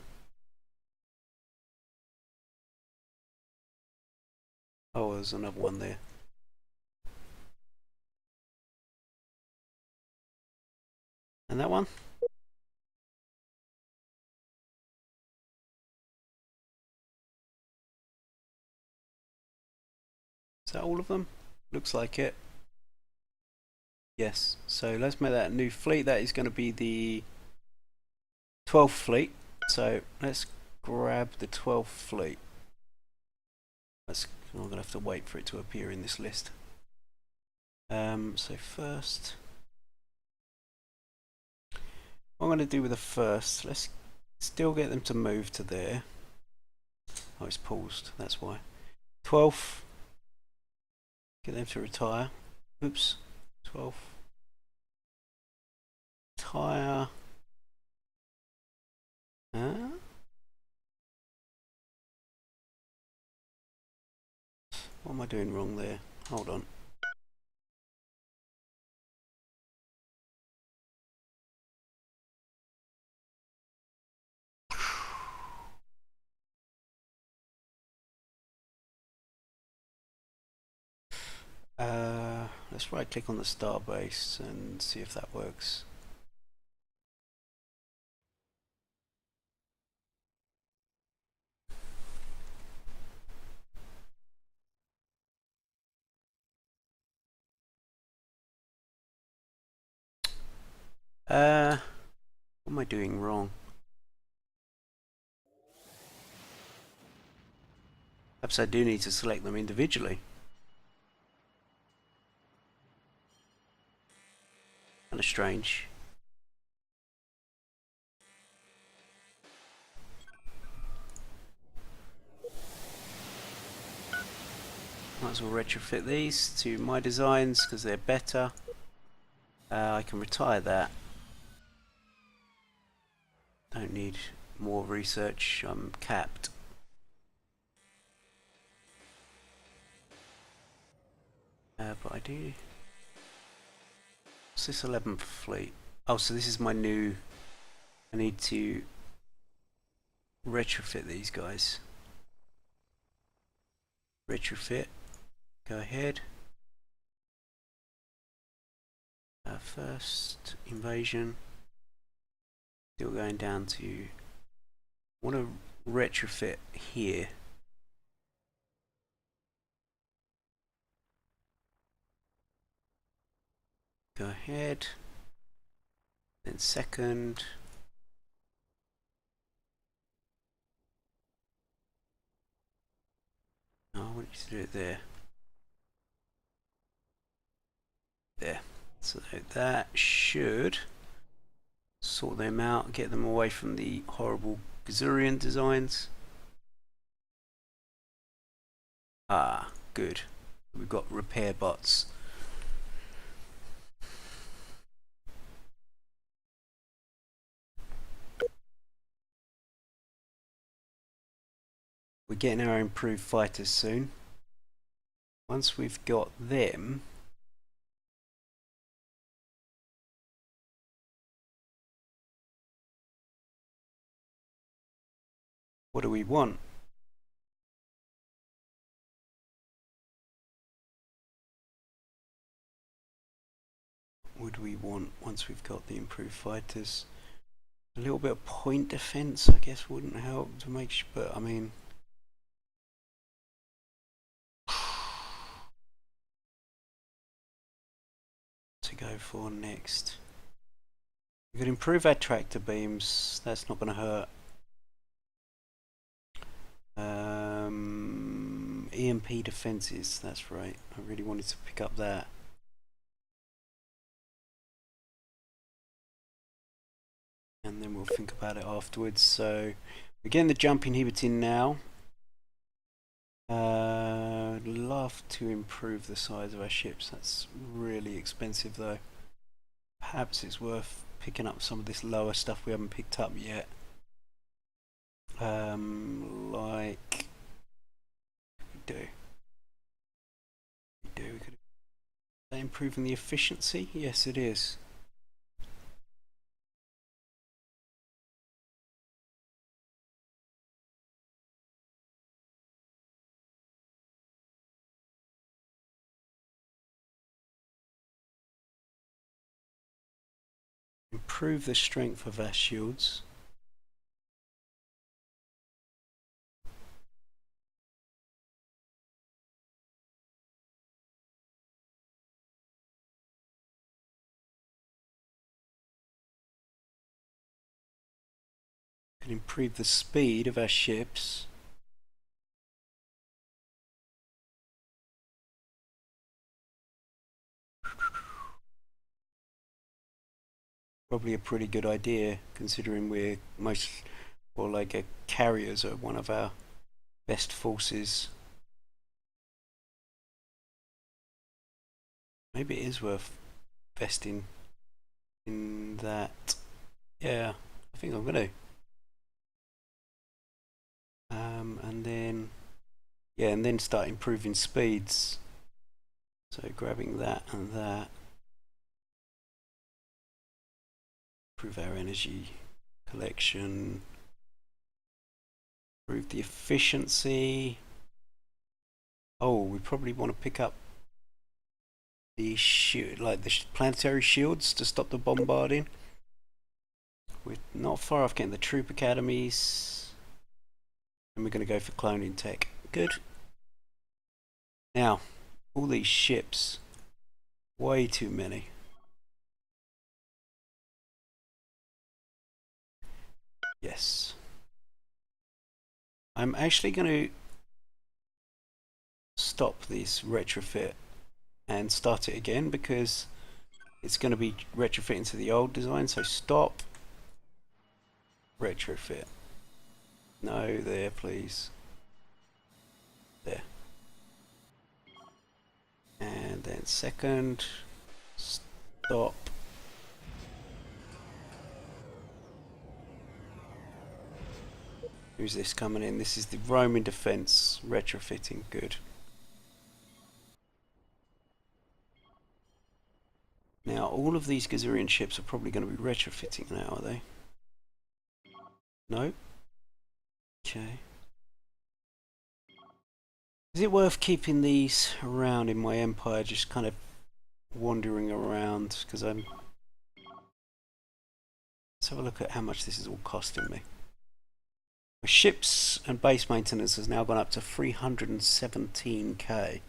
Oh, there's another one there. And that one? Is that all of them? Looks like it. Yes, so let's make that a new fleet. That is going to be the 12th fleet. So let's grab the 12th fleet. I'm going to have to wait for it to appear in this list. So first, what I'm going to do with the first, let's still get them to move to there. Oh, it's paused, that's why. 12th, get them to retire. Oops, 12th. Retire. What am I doing wrong there? Hold on. Let's right click on the starbase and see if that works. What am I doing wrong? Perhaps I do need to select them individually. Kind of strange. Might as well retrofit these to my designs because they're better. I can retire that. Don't need more research, I'm capped. But I do... What's this 11th fleet? Oh, so this is my new... I need to retrofit these guys. Retrofit. Go ahead. First invasion. Still going down to... I want to retrofit here. Go ahead. Then second. Oh, I want you to do it there. There. So that should sort them out, get them away from the horrible Gazurian designs. Ah, good. We've got repair bots. We're getting our improved fighters soon. Once we've got them, what do we want? Would we want once we've got the improved fighters? A little bit of point defense, I guess, wouldn't help to make sure, but I mean, to go for next. We could improve our tractor beams, that's not going to hurt. EMP defenses, that's right, I really wanted to pick up that. And then we'll think about it afterwards. So we're getting the jump inhibiting now. I'd love to improve the size of our ships, that's really expensive though. Perhaps it's worth picking up some of this lower stuff we haven't picked up yet. Like we could improving the efficiency? Yes, it is. Improve the strength of our shields. Can improve the speed of our ships. Probably a pretty good idea, considering we're like carriers are one of our best forces. Maybe it is worth investing in that. Yeah, I think I'm gonna. And then, yeah, and then start improving speeds. So grabbing that and that. Improve our energy collection. Improve the efficiency. Oh, we probably want to pick up the the planetary shields to stop the bombarding. We're not far off getting the troop academies. And we're going to go for cloning tech. Good. Now, all these ships. Way too many. Yes. I'm actually going to stop this retrofit and start it again because it's going to be retrofit into the old design. So stop. Retrofit. No, there, please. There. And then second. Stop. Who's this coming in? This is the Roman defense retrofitting. Good. Now, all of these Gazurian ships are probably going to be retrofitting now, are they? No? Okay. Is it worth keeping these around in my empire, just kind of wandering around? Because let's have a look at how much this is all costing me. My ships and base maintenance has now gone up to 317k.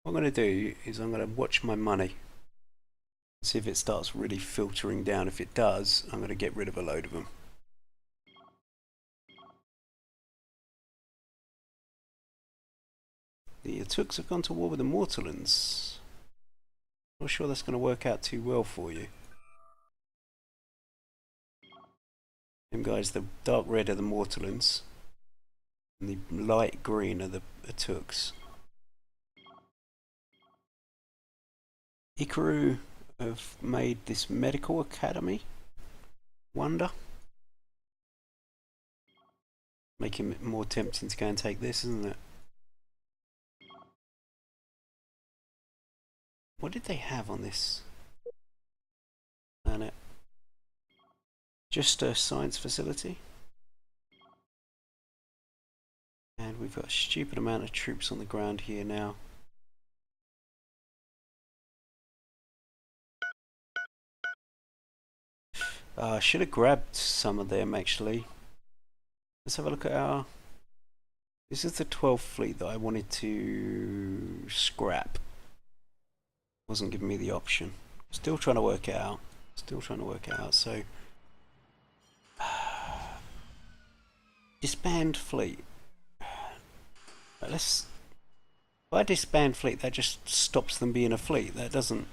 What I'm going to do is I'm going to watch my money. See if it starts really filtering down. If it does, I'm going to get rid of a load of them. The Tooks have gone to war with the Mortallans. Not sure that's going to work out too well for you. Them guys, the dark red are the Mortallans, and the light green are the Tooks. Ikaru have made this medical academy. Wonder. Making it more tempting to go and take this, isn't it? What did they have on this planet? Just a science facility. And we've got a stupid amount of troops on the ground here now. I should have grabbed some of them actually. Let's have a look at our... This is the 12th fleet that I wanted to scrap. Wasn't giving me the option. Still trying to work it out. So... disband fleet. Let's... If I disband fleet, that just stops them being a fleet. That doesn't...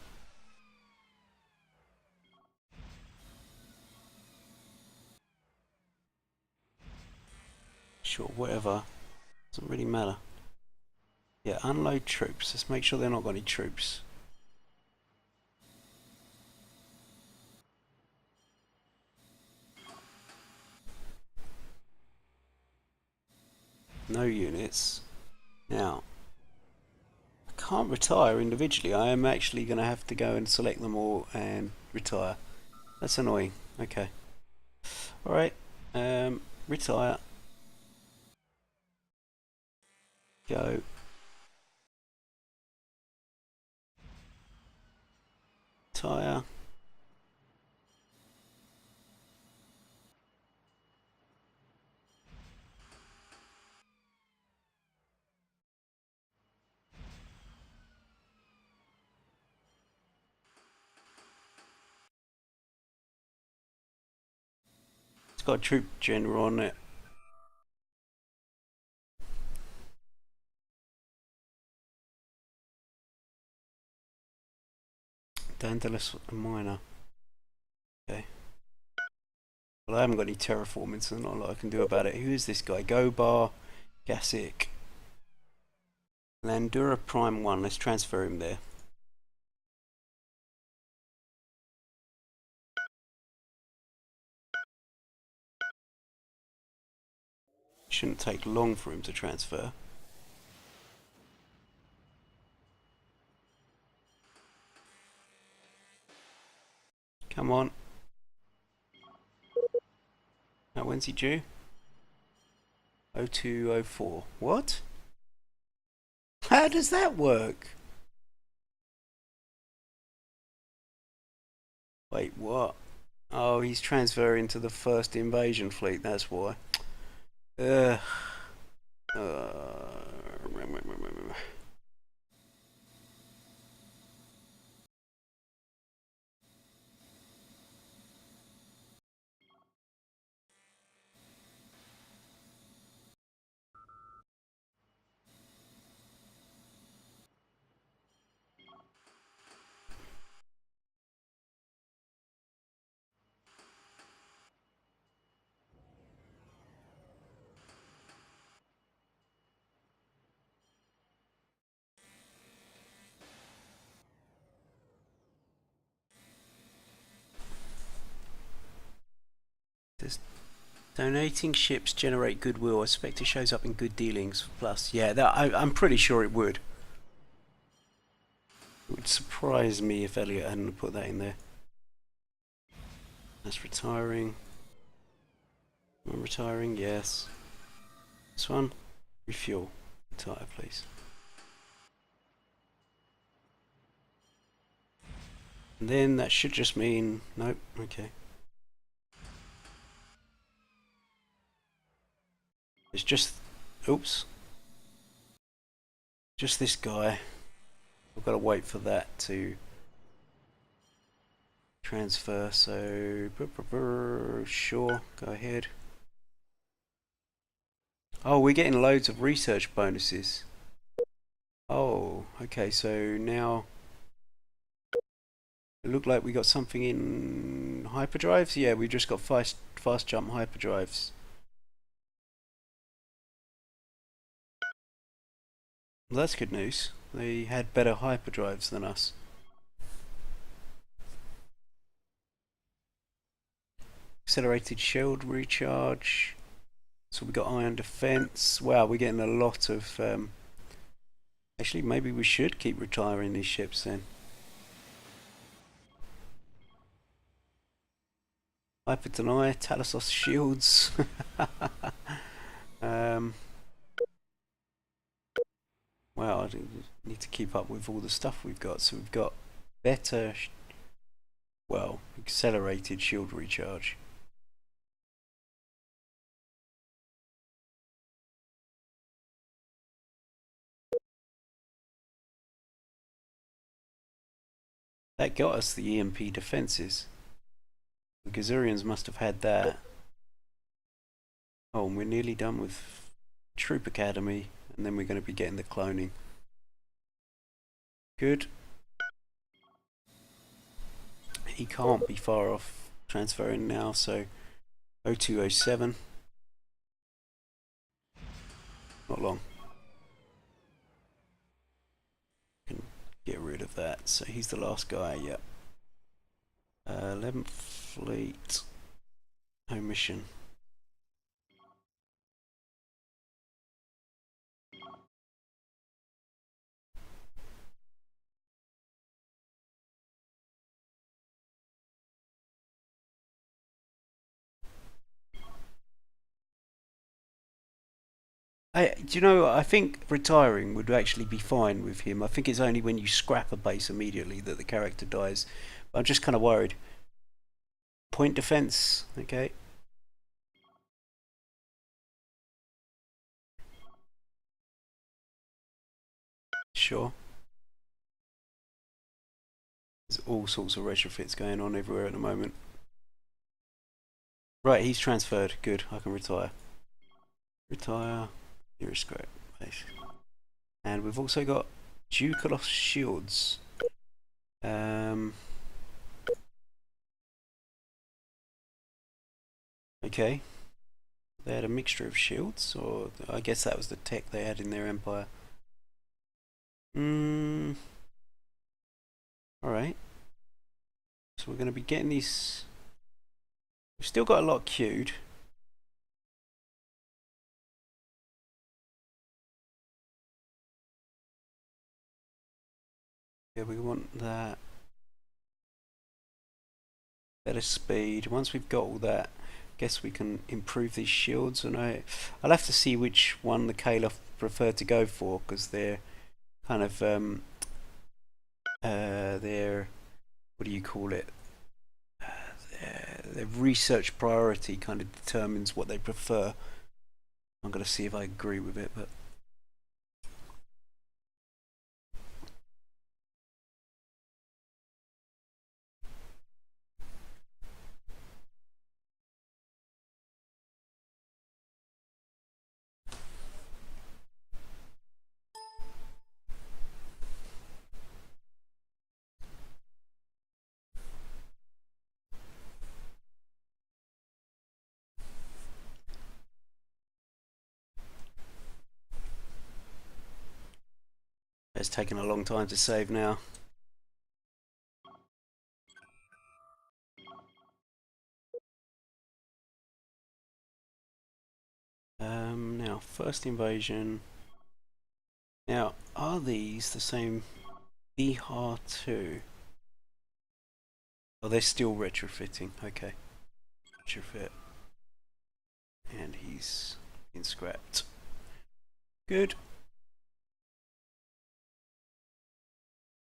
Sure, whatever. Doesn't really matter. Yeah, unload troops. Let's make sure they're not got any troops. No units. Now, I can't retire individually. I am actually going to have to go and select them all and retire. That's annoying. Okay. Alright. Retire. Go. Retire. got a troop general on it. Daedalus Minor. Okay. Well, I haven't got any terraforming, so not a lot I can do about it. Who is this guy? Gobar Gasic. Landura Prime 1. Let's transfer him there. Shouldn't take long for him to transfer. Come on. Now, when's he due? 0204. What? How does that work? Wait, what? Oh, he's transferring to the first invasion fleet, that's why. Ugh. Does donating ships generate goodwill? I suspect it shows up in good dealings. Plus, yeah, I'm pretty sure it would. It would surprise me if Elliot hadn't put that in there. That's retiring. I'm retiring, yes. This one, refuel. Retire, please. And then that should just mean, nope, okay. It's just, oops. Just this guy. I've got to wait for that to transfer, so sure, go ahead. Oh, we're getting loads of research bonuses. Oh, okay, so now it looked like we got something in hyperdrives. Yeah, we just got fast jump hyperdrives. Well, that's good news. They had better hyperdrives than us. Accelerated shield recharge. So we got iron defense. Wow, we're getting a lot of. Actually, maybe we should keep retiring these ships then. Hyper deny, Talassos shields. Wow, I need to keep up with all the stuff we've got. So we've got better, well, accelerated shield recharge. That got us the EMP defenses. The Gazurians must have had that. Oh, and we're nearly done with Troop Academy, and then we're going to be getting the cloning. Good. He can't be far off transferring now, so 0207. Not long. Can get rid of that. So he's the last guy, yep. 11th Fleet. Home mission. Do you know, I think retiring would actually be fine with him. I think it's only when you scrap a base immediately that the character dies. But I'm just kind of worried. Point defense, okay. Sure. There's all sorts of retrofits going on everywhere at the moment. Right, he's transferred. Good, I can retire. Retire. Here is great. And we've also got Dukalos shields. Okay. They had a mixture of shields, or I guess that was the tech they had in their empire. Alright. So we're going to be getting these. We've still got a lot queued. Yeah, we want that. Better speed. Once we've got all that, I guess we can improve these shields. And I'll have to see which one the Caliph prefer to go for, because they're kind of their, what do you call it? Their research priority kind of determines what they prefer. I'm going to see if I agree with it, but it's taken a long time to save now. Now, first invasion. Now, are these the same Bihar 2? Oh, they're still retrofitting. Okay. Retrofit. And he's been scrapped. Good.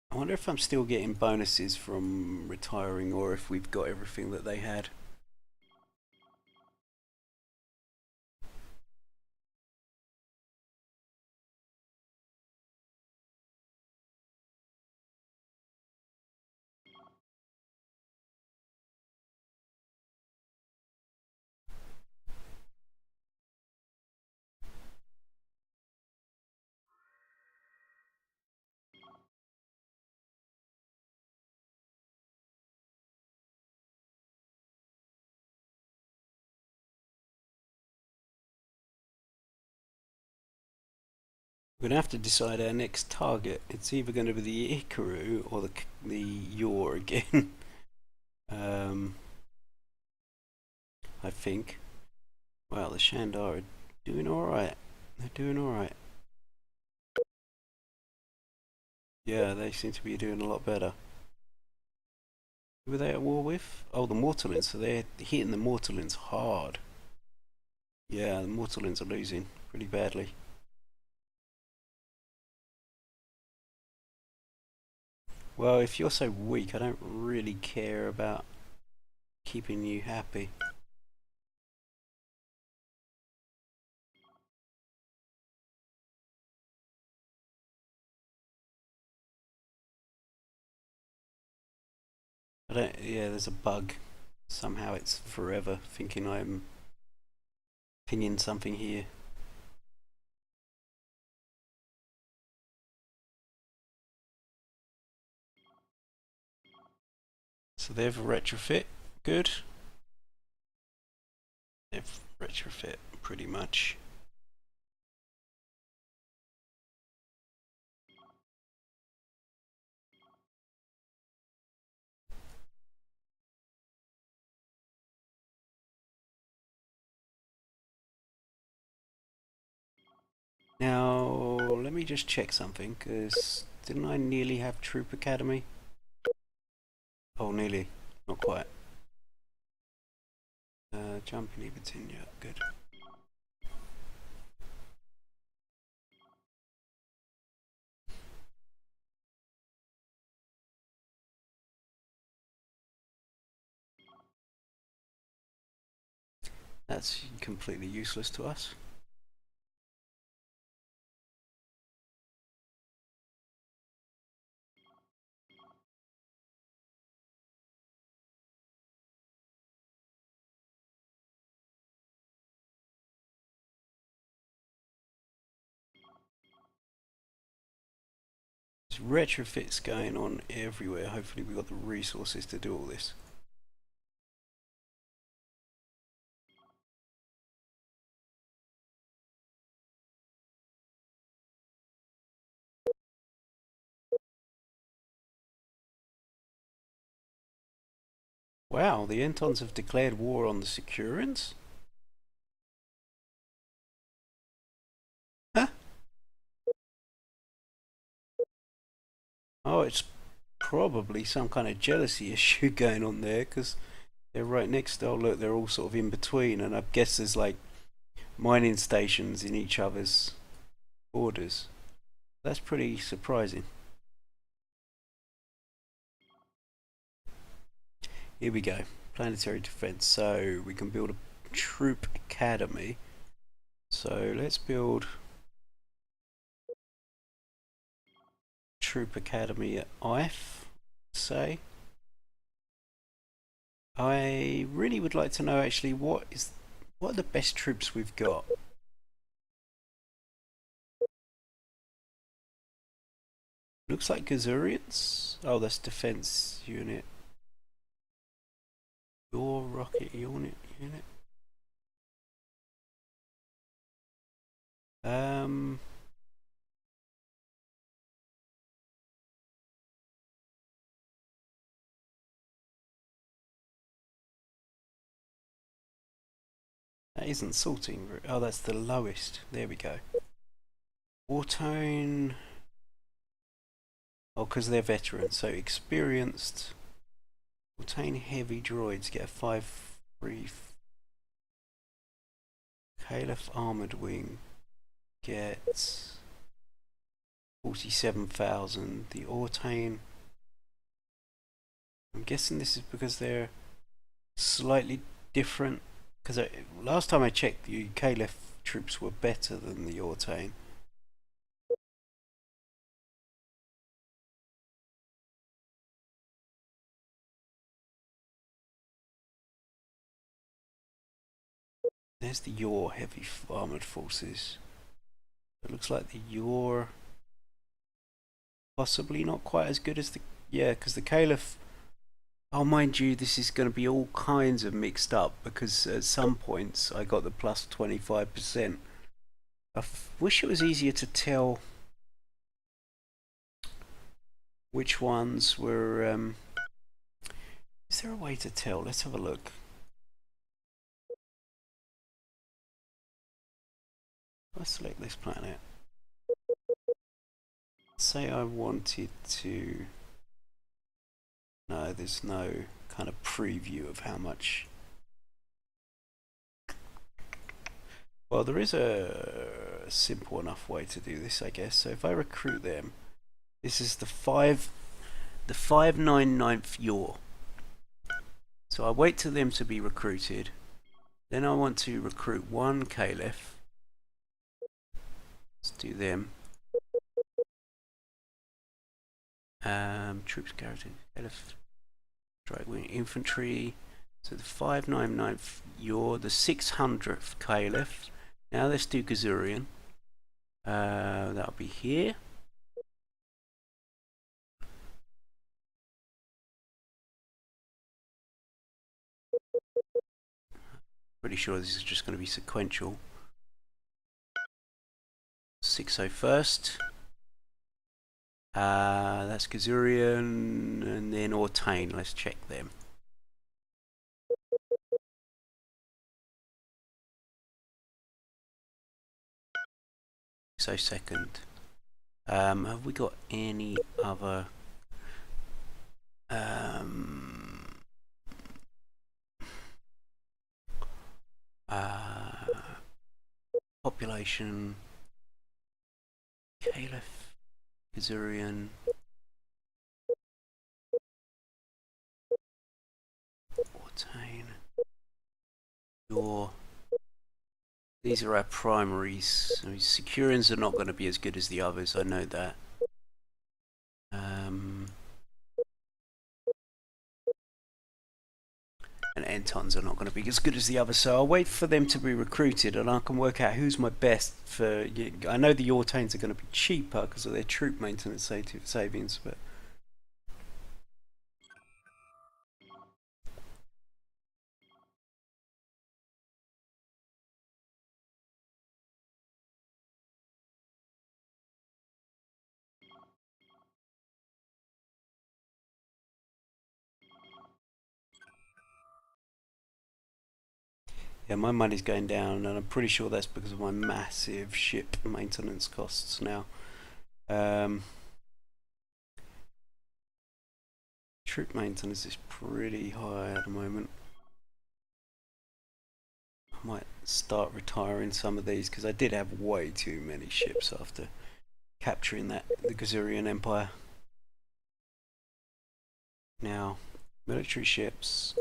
I wonder if I'm still getting bonuses from retiring, or if we've got everything that they had. We're going to have to decide our next target. It's either going to be the Ikaru or the Yor again. I think. Well, the Shandar are doing alright. They're doing alright. Yeah, they seem to be doing a lot better. Who were they at war with? Oh, the Mortallins. So they're hitting the Mortallins hard. Yeah, the Mortallins are losing pretty badly. Well, if you're so weak, I don't really care about keeping you happy. I don't. Yeah, there's a bug. Somehow it's forever thinking I'm pinging something here. So they've retrofit. Good. They've retrofit pretty much. Now, let me just check something, because didn't I nearly have Troop Academy? Oh, nearly. Not quite. Jumping Everton, yeah, good. That's completely useless to us. There's retrofits going on everywhere. Hopefully we've got the resources to do all this. Wow, the Entons have declared war on the Securians? Huh? Oh, it's probably some kind of jealousy issue going on there, because they're right next to, oh look, they're all sort of in between, and I guess there's like mining stations in each other's borders. That's pretty surprising. Here we go. Planetary defense. So we can build a troop academy. So let's build troop academy at IFE, say. I really would like to know actually what are the best troops we've got. Looks like Gazurians. Oh, that's defense unit. Your rocket unit. That isn't sorting. Oh, that's the lowest. There we go. Wartone. Oh, because they're veterans, so experienced. Wartone heavy droids get a 5-3. Caliph armored wing gets 47,000. The Ortane. I'm guessing this is because they're slightly different. Because last time I checked, the Caliph troops were better than the Ortane. There's the Yor heavy armored forces. It looks like the Yor possibly not quite as good as the, yeah, because the Caliph. Oh, mind you, this is going to be all kinds of mixed up because at some points I got the plus 25%. I wish it was easier to tell which ones were. Is there a way to tell? Let's have a look. Let's select this planet. Say I wanted to. No, there's no kind of preview of how much. Well, there is a simple enough way to do this, I guess. So if I recruit them, this is the 599th Yor. So I wait till them to be recruited. Then I want to recruit one Caliph. Let's do them. Troops guaranteed. Caliph. Strike wing infantry. So the 599th Yor, the 600th Caliph. Now let's do Gazurian. That'll be here. Pretty sure this is just going to be sequential. 601st. That's Gazurian, and then Ortane. Let's check them. So second. Have we got any other? Population. Caliph. Gazurian. Ortane. Yor. These are our primaries. I mean, Securians are not going to be as good as the others, I know that. And Entons are not going to be as good as the others, so I'll wait for them to be recruited and I can work out who's my best for... I know the Yortanes are going to be cheaper because of their troop maintenance savings, but... Yeah, my money's going down, and I'm pretty sure that's because of my massive ship maintenance costs now. Troop maintenance is pretty high at the moment. I might start retiring some of these because I did have way too many ships after capturing the Gazurian Empire. Now, military ships.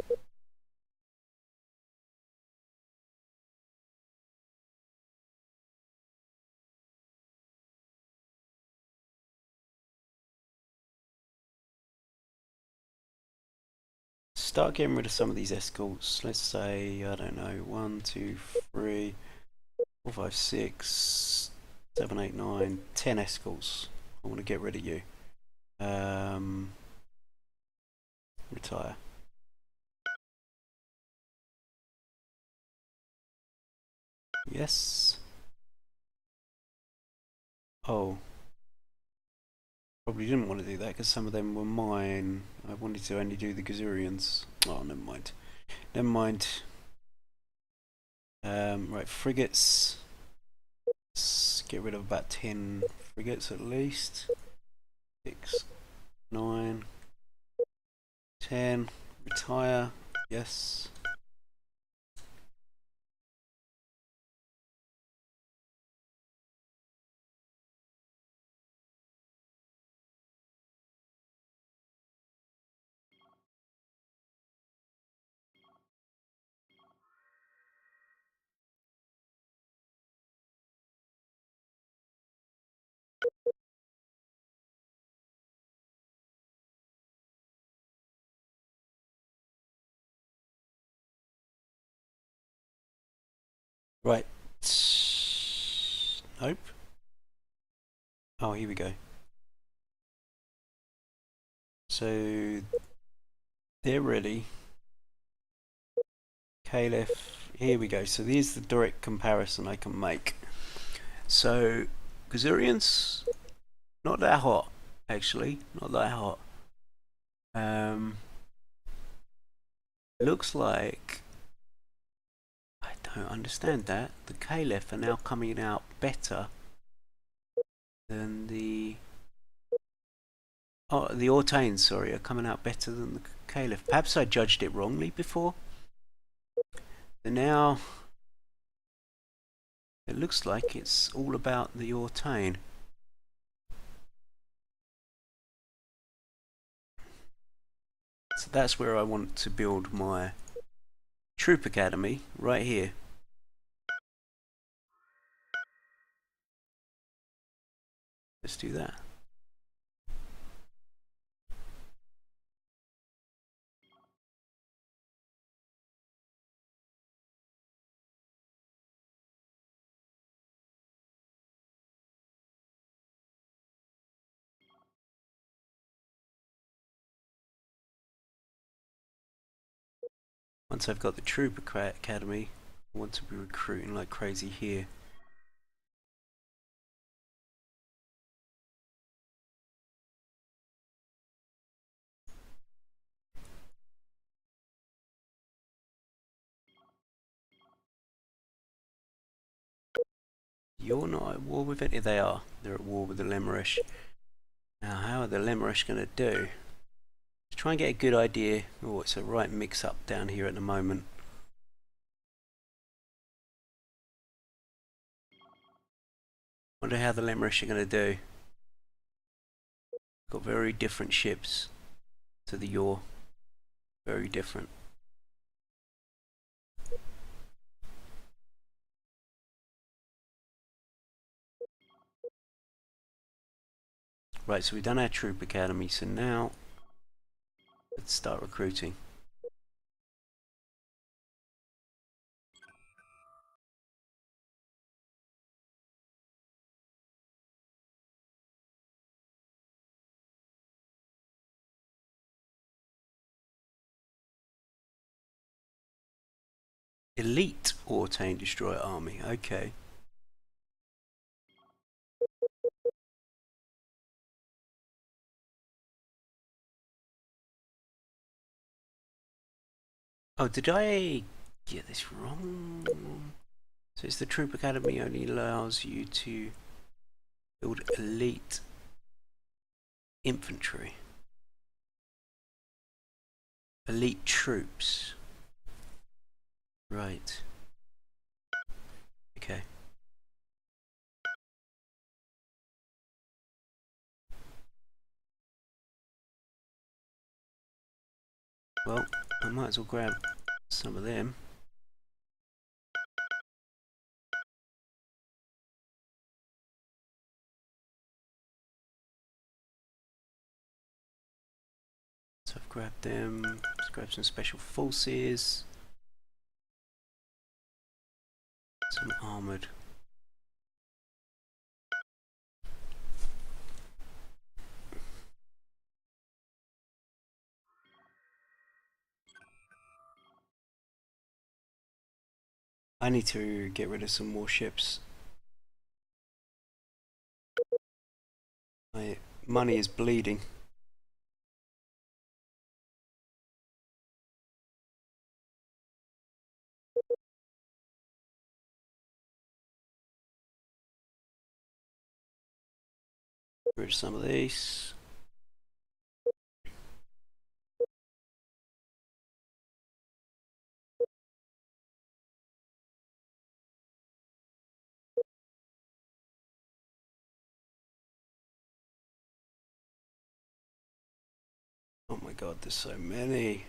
Start getting rid of some of these escorts. Let's say, I don't know, 1, 2, 3, 4, 5, 6, 7, 8, 9, 10 escorts. I want to get rid of you. Retire. Yes. Oh. Probably didn't want to do that because some of them were mine. I wanted to only do the Gazurians. Oh, never mind. Never mind. Right, frigates. Let's get rid of about 10 frigates at least. 6, 9, 10. Retire. Yes. Right. Nope. Oh, here we go. So they're ready. Caliph. Here we go. So here's the direct comparison I can make. So Gazurians, not that hot, actually. Not that hot. Looks like I don't understand that. The Caliph are now coming out better than the Ortanes, sorry, are coming out better than the Caliph. Perhaps I judged it wrongly before. And now it looks like it's all about the Ortane. So that's where I want to build my troop academy, right here. Let's do that. Once I've got the troop academy, I want to be recruiting like crazy here. You're not at war with it? They are. They're at war with the Lemurish. Now, how are the Lemurish going to do? Let's try and get a good idea. Oh, it's a right mix-up down here at the moment. Wonder how the Lemurish are going to do. Got very different ships to the Yor. Very different. Right, so we've done our troop academy, so now let's start recruiting. Elite Ortane Destroyer Army. Okay. Oh, did I get this wrong? So it's the Troop Academy only allows you to build elite infantry. Elite troops. Right. Okay. Well, I might as well grab some of them. So I've grabbed them. Let's grab some special forces. Some armoured. I need to get rid of some more ships. My money is bleeding. Get rid of some of these. Oh my god, there's so many.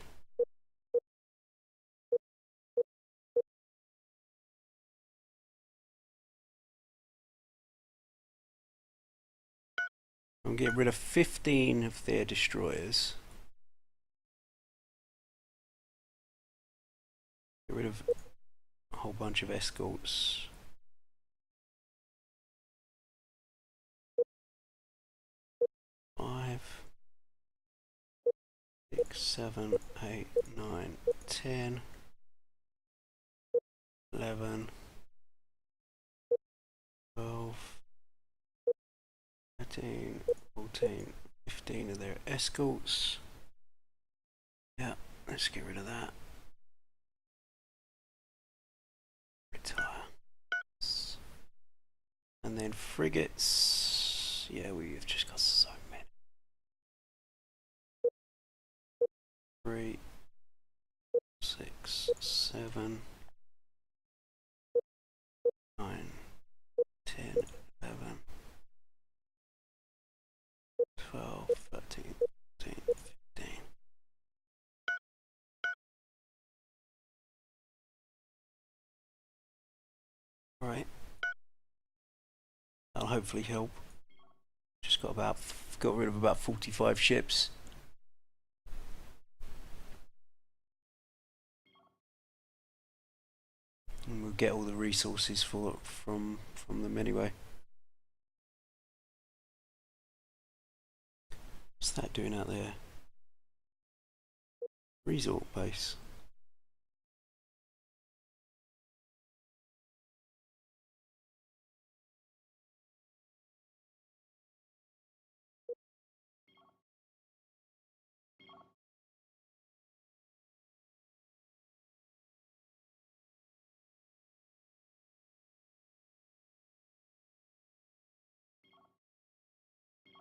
I'm getting rid of 15 of their destroyers. Get rid of a whole bunch of escorts. Five, 6, 7, 8, 9, 10, 11, 12, 13, 14, 15 of their escorts. Yeah, let's get rid of that. Retire. And then frigates. Yeah, we've just got so many. 3, 6, 7, 9, 10, 11, 12, 13, 14, 15. Right. That'll hopefully help. Just got rid of about 45 ships. And we'll get all the resources from them anyway. What's that doing out there? Resort base.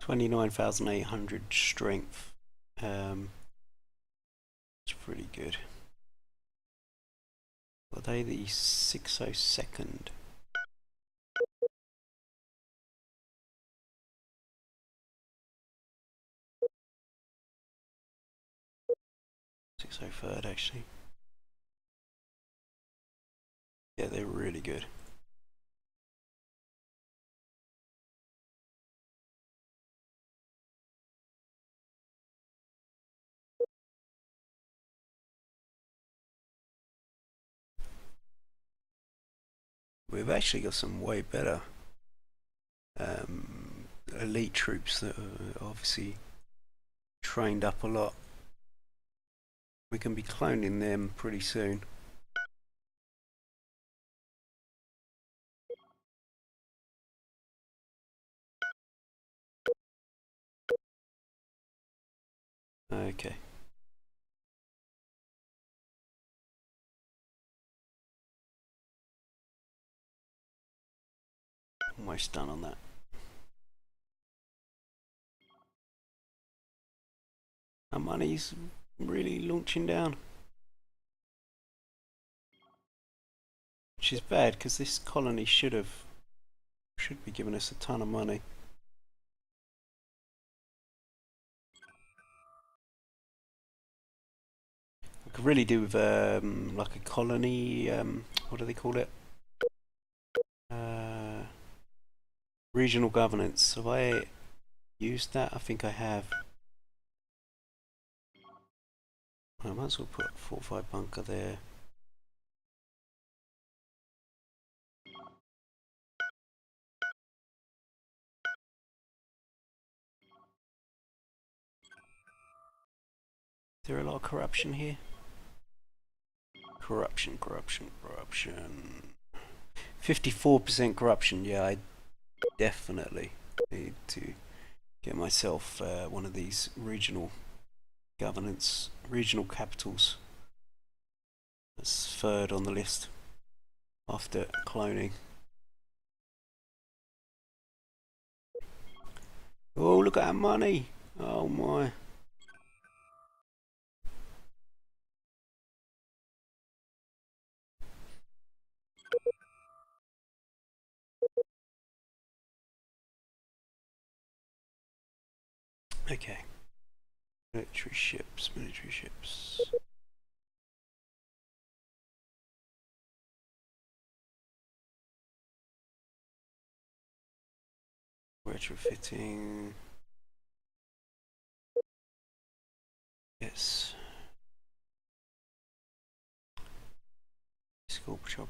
$29,800 strength. It's pretty good. Are they the 602nd? Third actually. Yeah, they're really good. We've actually got some way better elite troops that are obviously trained up a lot. We can be cloning them pretty soon. Okay. Almost done on that. Our money's really launching down. Which is bad because this colony should be giving us a ton of money. I could really do with like a colony. What do they call it? Regional governance. Have I used that? I think I have. I might as well put a fortified bunker there. Is there a lot of corruption here? Corruption, corruption, corruption. 54% corruption. Yeah, I definitely need to get myself one of these regional governance, regional capitals. That's third on the list after cloning. Oh, look at that money! Oh my. Okay. Military ships, military ships. Retrofitting. Yes. School patrol.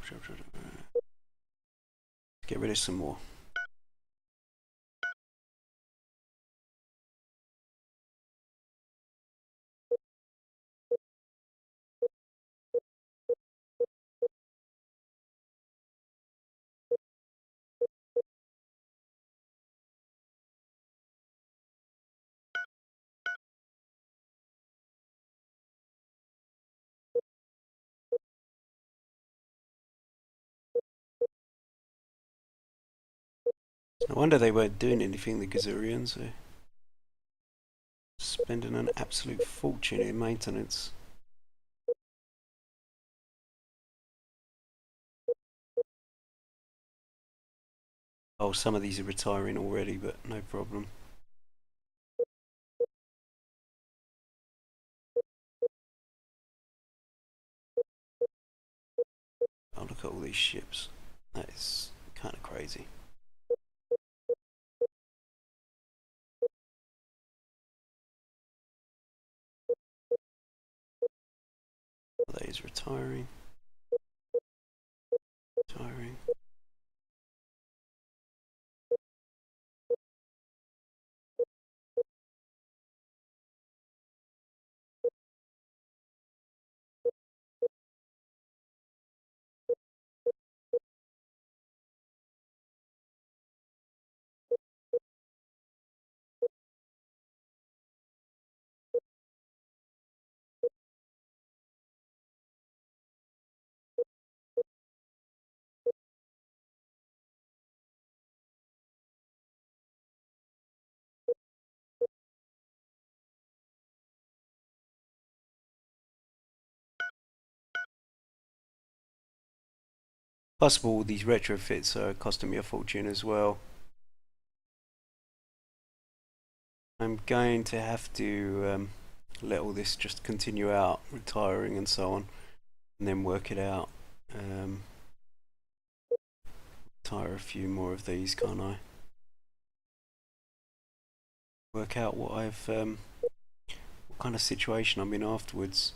Get rid of some more. No wonder they weren't doing anything, the Gazurians. They're spending an absolute fortune in maintenance. Oh, some of these are retiring already, but no problem. Oh, look at all these ships. That is kind of crazy. That is retiring. Retiring. Possible these retrofits are costing me a fortune as well. I'm going to have to let all this just continue out, retiring and so on, and then work it out. Retire a few more of these, can't I? Work out what what kind of situation I'm in afterwards.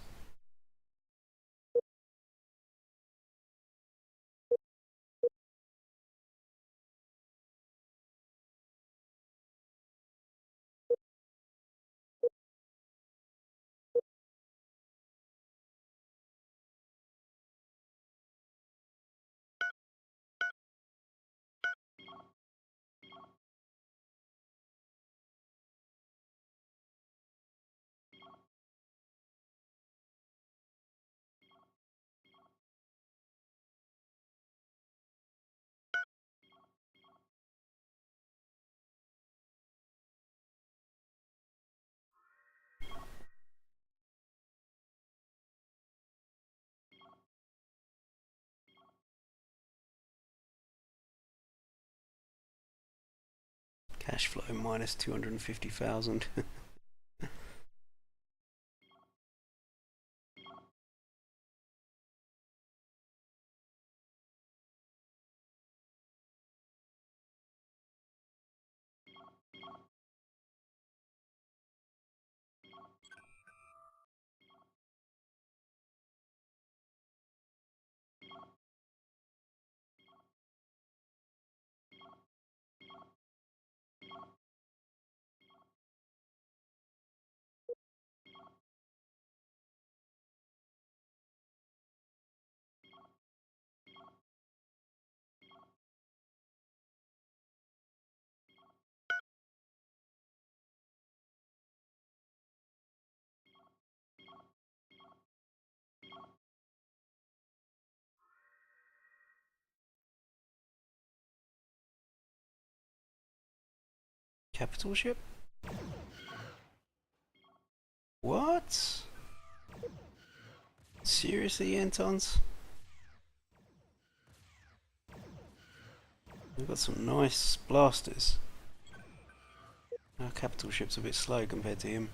Cash flow minus 250,000. Capital ship? What? Seriously, Antons? We've got some nice blasters. Our capital ship's a bit slow compared to him.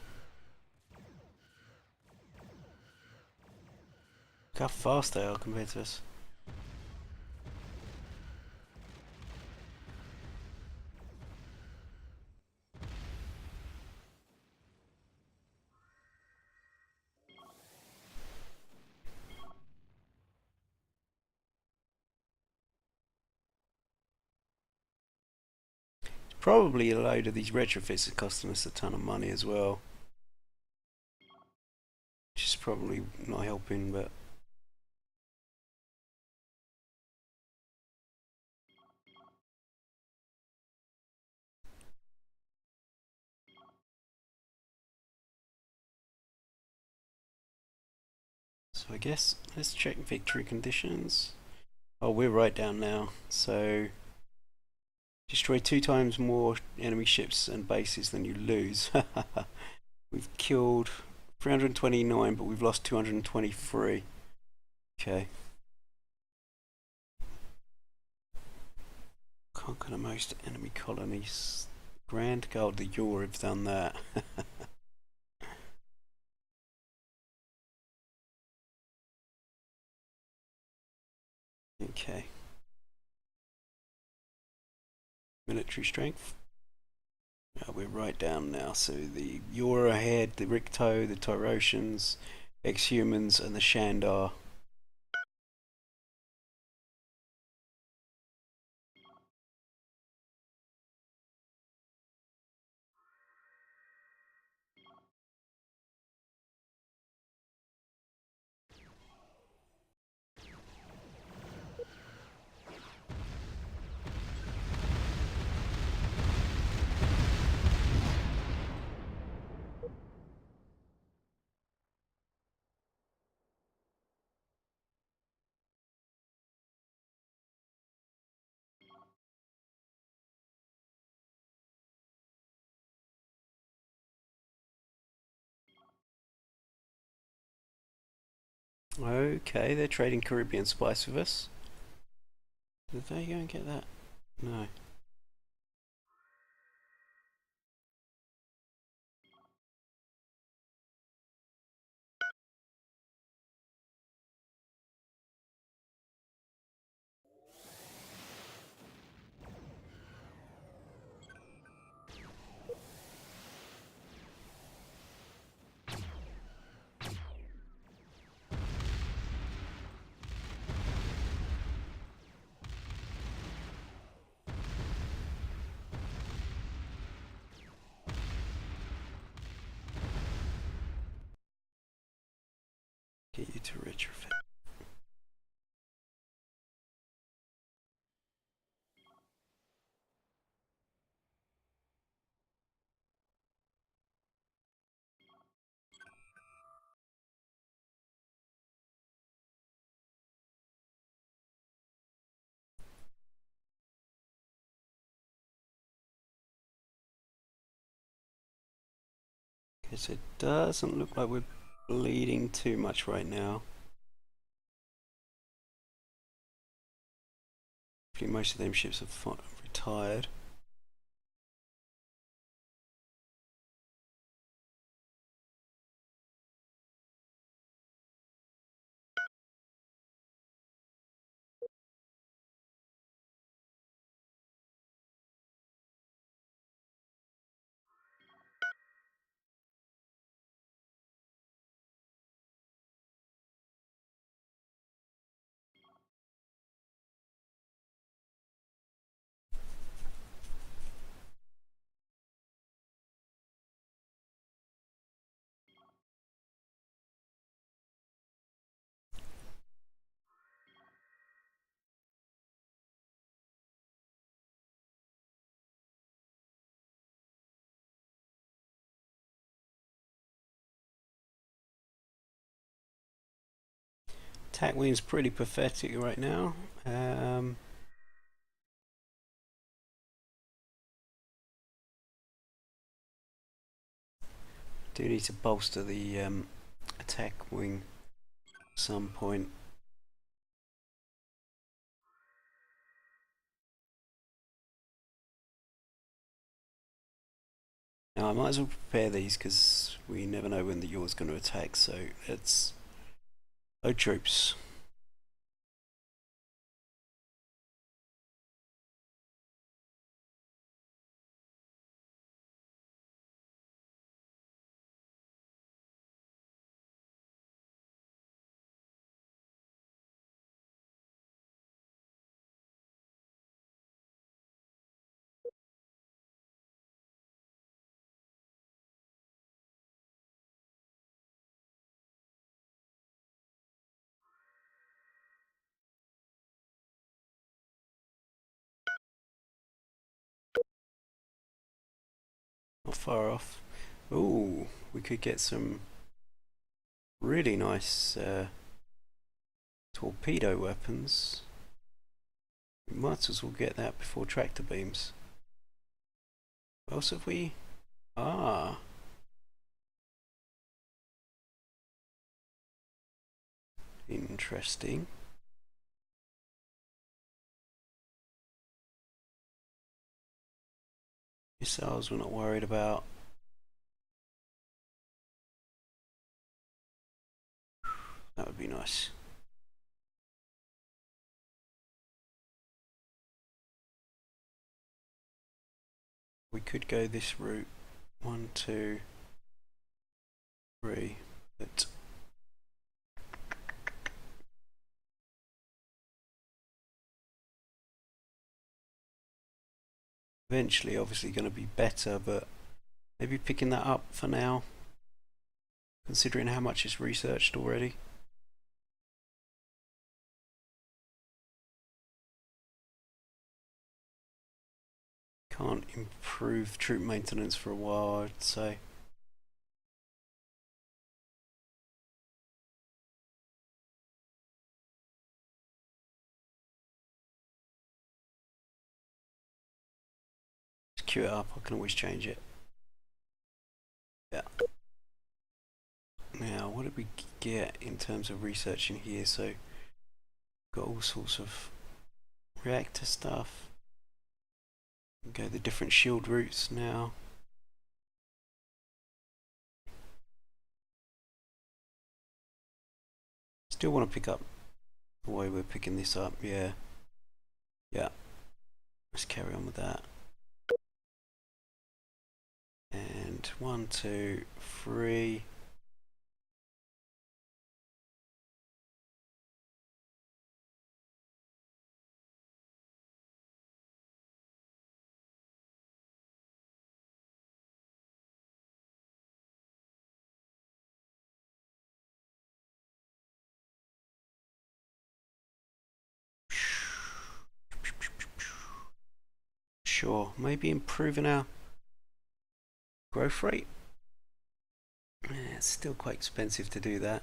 Look how fast they are compared to us. Probably a load of these retrofits are costing us a ton of money as well. Which is probably not helping, but... So I guess, let's check victory conditions. Oh, we're right down now, so... Destroy 2 times more enemy ships and bases than you lose. We've killed 329, but we've lost 223. Okay. Conquer most enemy colonies. Grand Guard, the Yor have done that. Okay. Military strength. We're right down now. So the Yor ahead, the Ricto, the Tyrosians, Ex-Humans, and the Shandar. Okay, they're trading Caribbean spice with us. Did they go and get that? No. Get you to retrofit. Okay, so it doesn't look like we're bleeding too much right now. Most of them ships have retired. Attack wing's pretty pathetic right now. Do need to bolster the attack wing at some point. Now I might as well prepare these because we never know when the Yor's going to attack, so it's load troops. Not far off. Ooh, we could get some really nice torpedo weapons. We might as well get that before tractor beams. What else have we? Ah. Interesting. Missiles we're not worried about. That would be nice. We could go this route. 1, 2, 3. But eventually obviously going to be better, but maybe picking that up for now, considering how much is researched already. Can't improve troop maintenance for a while, I'd say. Just queue it up, I can always change it. Yeah. Now, what did we get in terms of research in here? So, got all sorts of reactor stuff. Go the different shield routes now. Still want to pick up the way we're picking this up, yeah. Yeah. Let's carry on with that. And 1, 2, 3. Sure, maybe improving our growth rate. Yeah, it's still quite expensive to do that.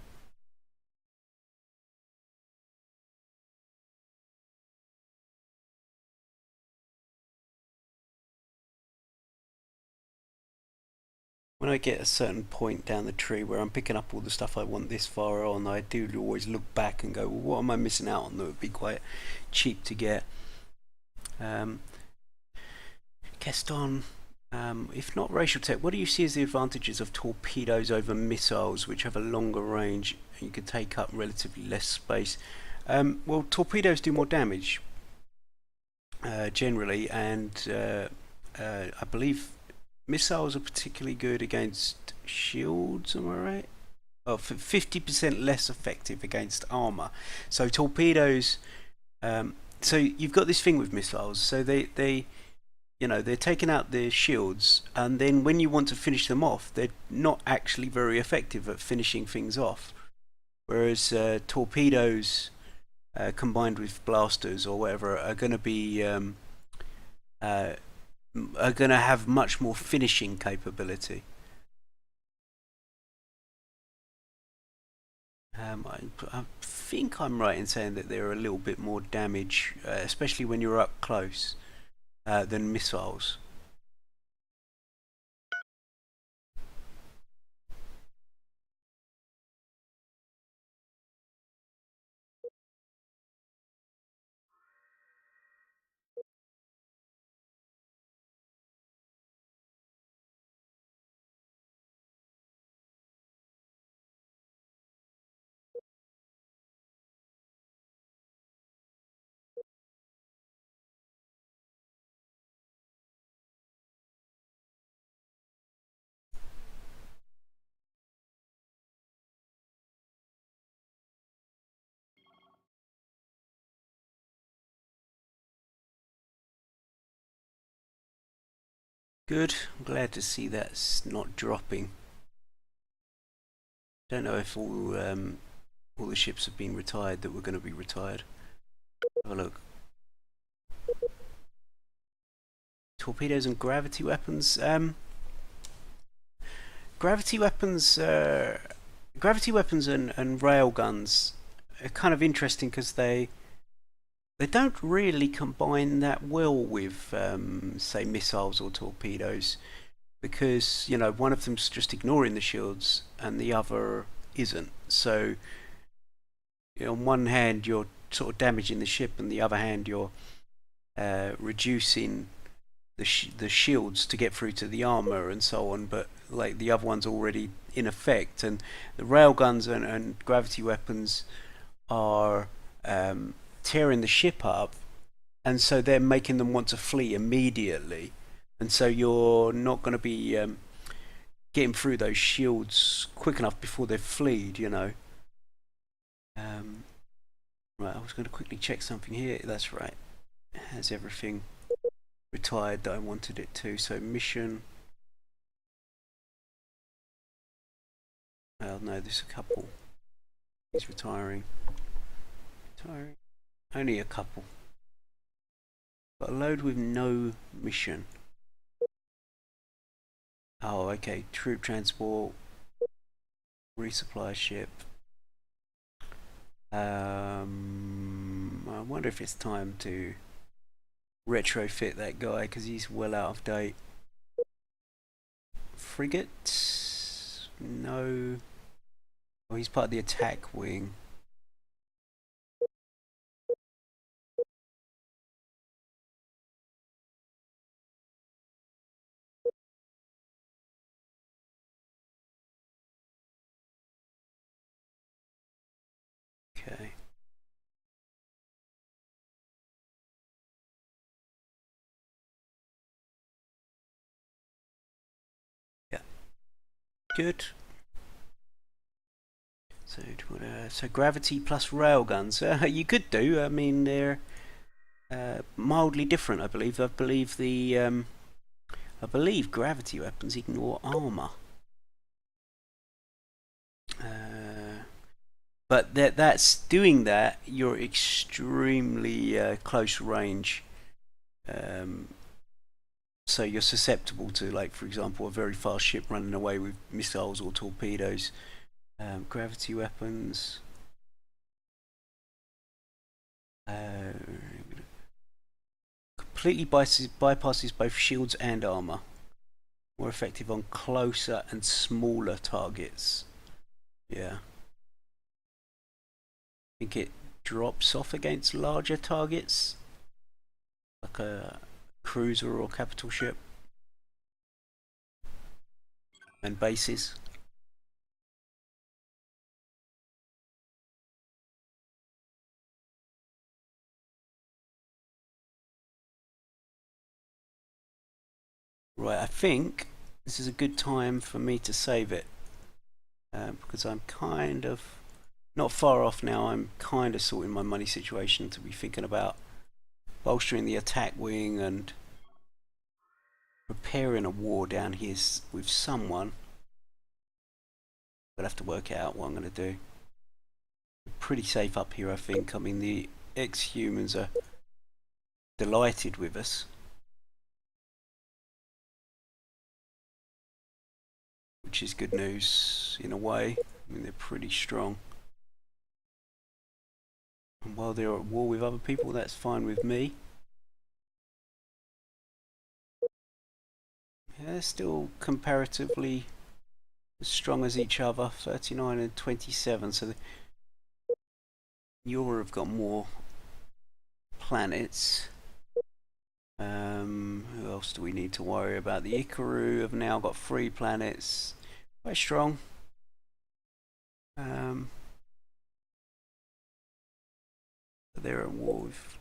When I get a certain point down the tree where I'm picking up all the stuff I want this far on, I do always look back and go, well, what am I missing out on that would be quite cheap to get? Keston, if not racial tech, what do you see as the advantages of torpedoes over missiles, which have a longer range and you can take up relatively less space? Well, torpedoes do more damage generally, and I believe missiles are particularly good against shields. Am I right? Oh, 50% less effective against armor. So torpedoes. So you've got this thing with missiles. So they they're taking out their shields, and then when you want to finish them off, they're not actually very effective at finishing things off. Whereas torpedoes combined with blasters or whatever are going to be are going to have much more finishing capability. I I think I'm right in saying that they're a little bit more damage, especially when you're up close, than missiles. Good. I'm glad to see that's not dropping. Don't know if all the ships have been retired that were going to be retired. Have a look. Torpedoes and gravity weapons. Gravity weapons. Gravity weapons and rail guns are kind of interesting because they don't really combine that well with, say, missiles or torpedoes, because you know one of them's just ignoring the shields and the other isn't. So you know, on one hand you're sort of damaging the ship, and the other hand you're reducing the shields to get through to the armor and so on. But like the other one's already in effect, and the railguns and gravity weapons are tearing the ship up, and so they're making them want to flee immediately, and so you're not going to be getting through those shields quick enough before they've fleed, you know. Right, I was going to quickly check something here. That's right, it has everything retired that I wanted it to. So mission, well no, there's a couple. He's retiring. Only a couple. Got a load with no mission. Oh, okay. Troop transport, resupply ship. I wonder if it's time to retrofit that guy because he's well out of date. Frigate? No. Oh, he's part of the attack wing. Okay. Yeah. Good. So gravity plus railguns. You could do. I mean, they're mildly different. I believe. I believe gravity weapons ignore armor. But that's doing that. You're extremely close range. So you're susceptible to, like, for example, a very fast ship running away with missiles or torpedoes. Gravity weapons. Completely bypasses both shields and armor. More effective on closer and smaller targets. Yeah. I think it drops off against larger targets, like a cruiser or capital ship, and bases. Right, I think this is a good time for me to save it, because I'm kind of not far off now. I'm kind of sorting my money situation to be thinking about bolstering the attack wing and preparing a war down here with someone. I'll have to work out what I'm going to do. I'm pretty safe up here, I think. I mean, the ex-humans are delighted with us, which is good news in a way. I mean, they're pretty strong. And while they're at war with other people, that's fine with me. Yeah, they're still comparatively as strong as each other, 39 and 27. So Europe have got more planets. Who else do we need to worry about? The Ikaru have now got 3 planets. Quite strong. They're at war with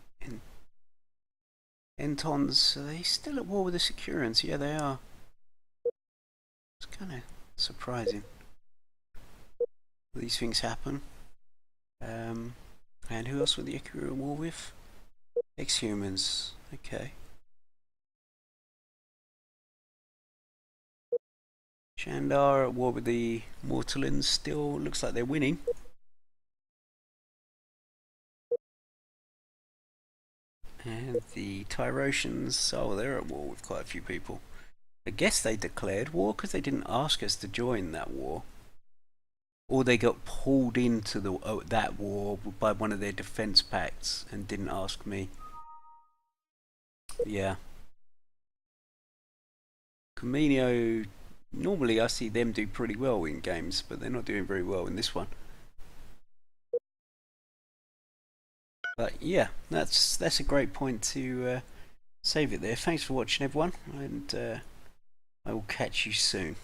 Entons. Are they still at war with the Securans? Yeah, they are. It's kind of surprising. These things happen. And who else were the Ikaru at war with? Ex-humans. Okay. Shandar at war with the Mortallans. Still looks like they're winning. And the Tyrosians, oh, they're at war with quite a few people. I guess they declared war because they didn't ask us to join that war. Or they got pulled into that war by one of their defense pacts and didn't ask me. Yeah. Camino, normally I see them do pretty well in games, but they're not doing very well in this one. But yeah, that's a great point to save it there. Thanks for watching, everyone, and I will catch you soon.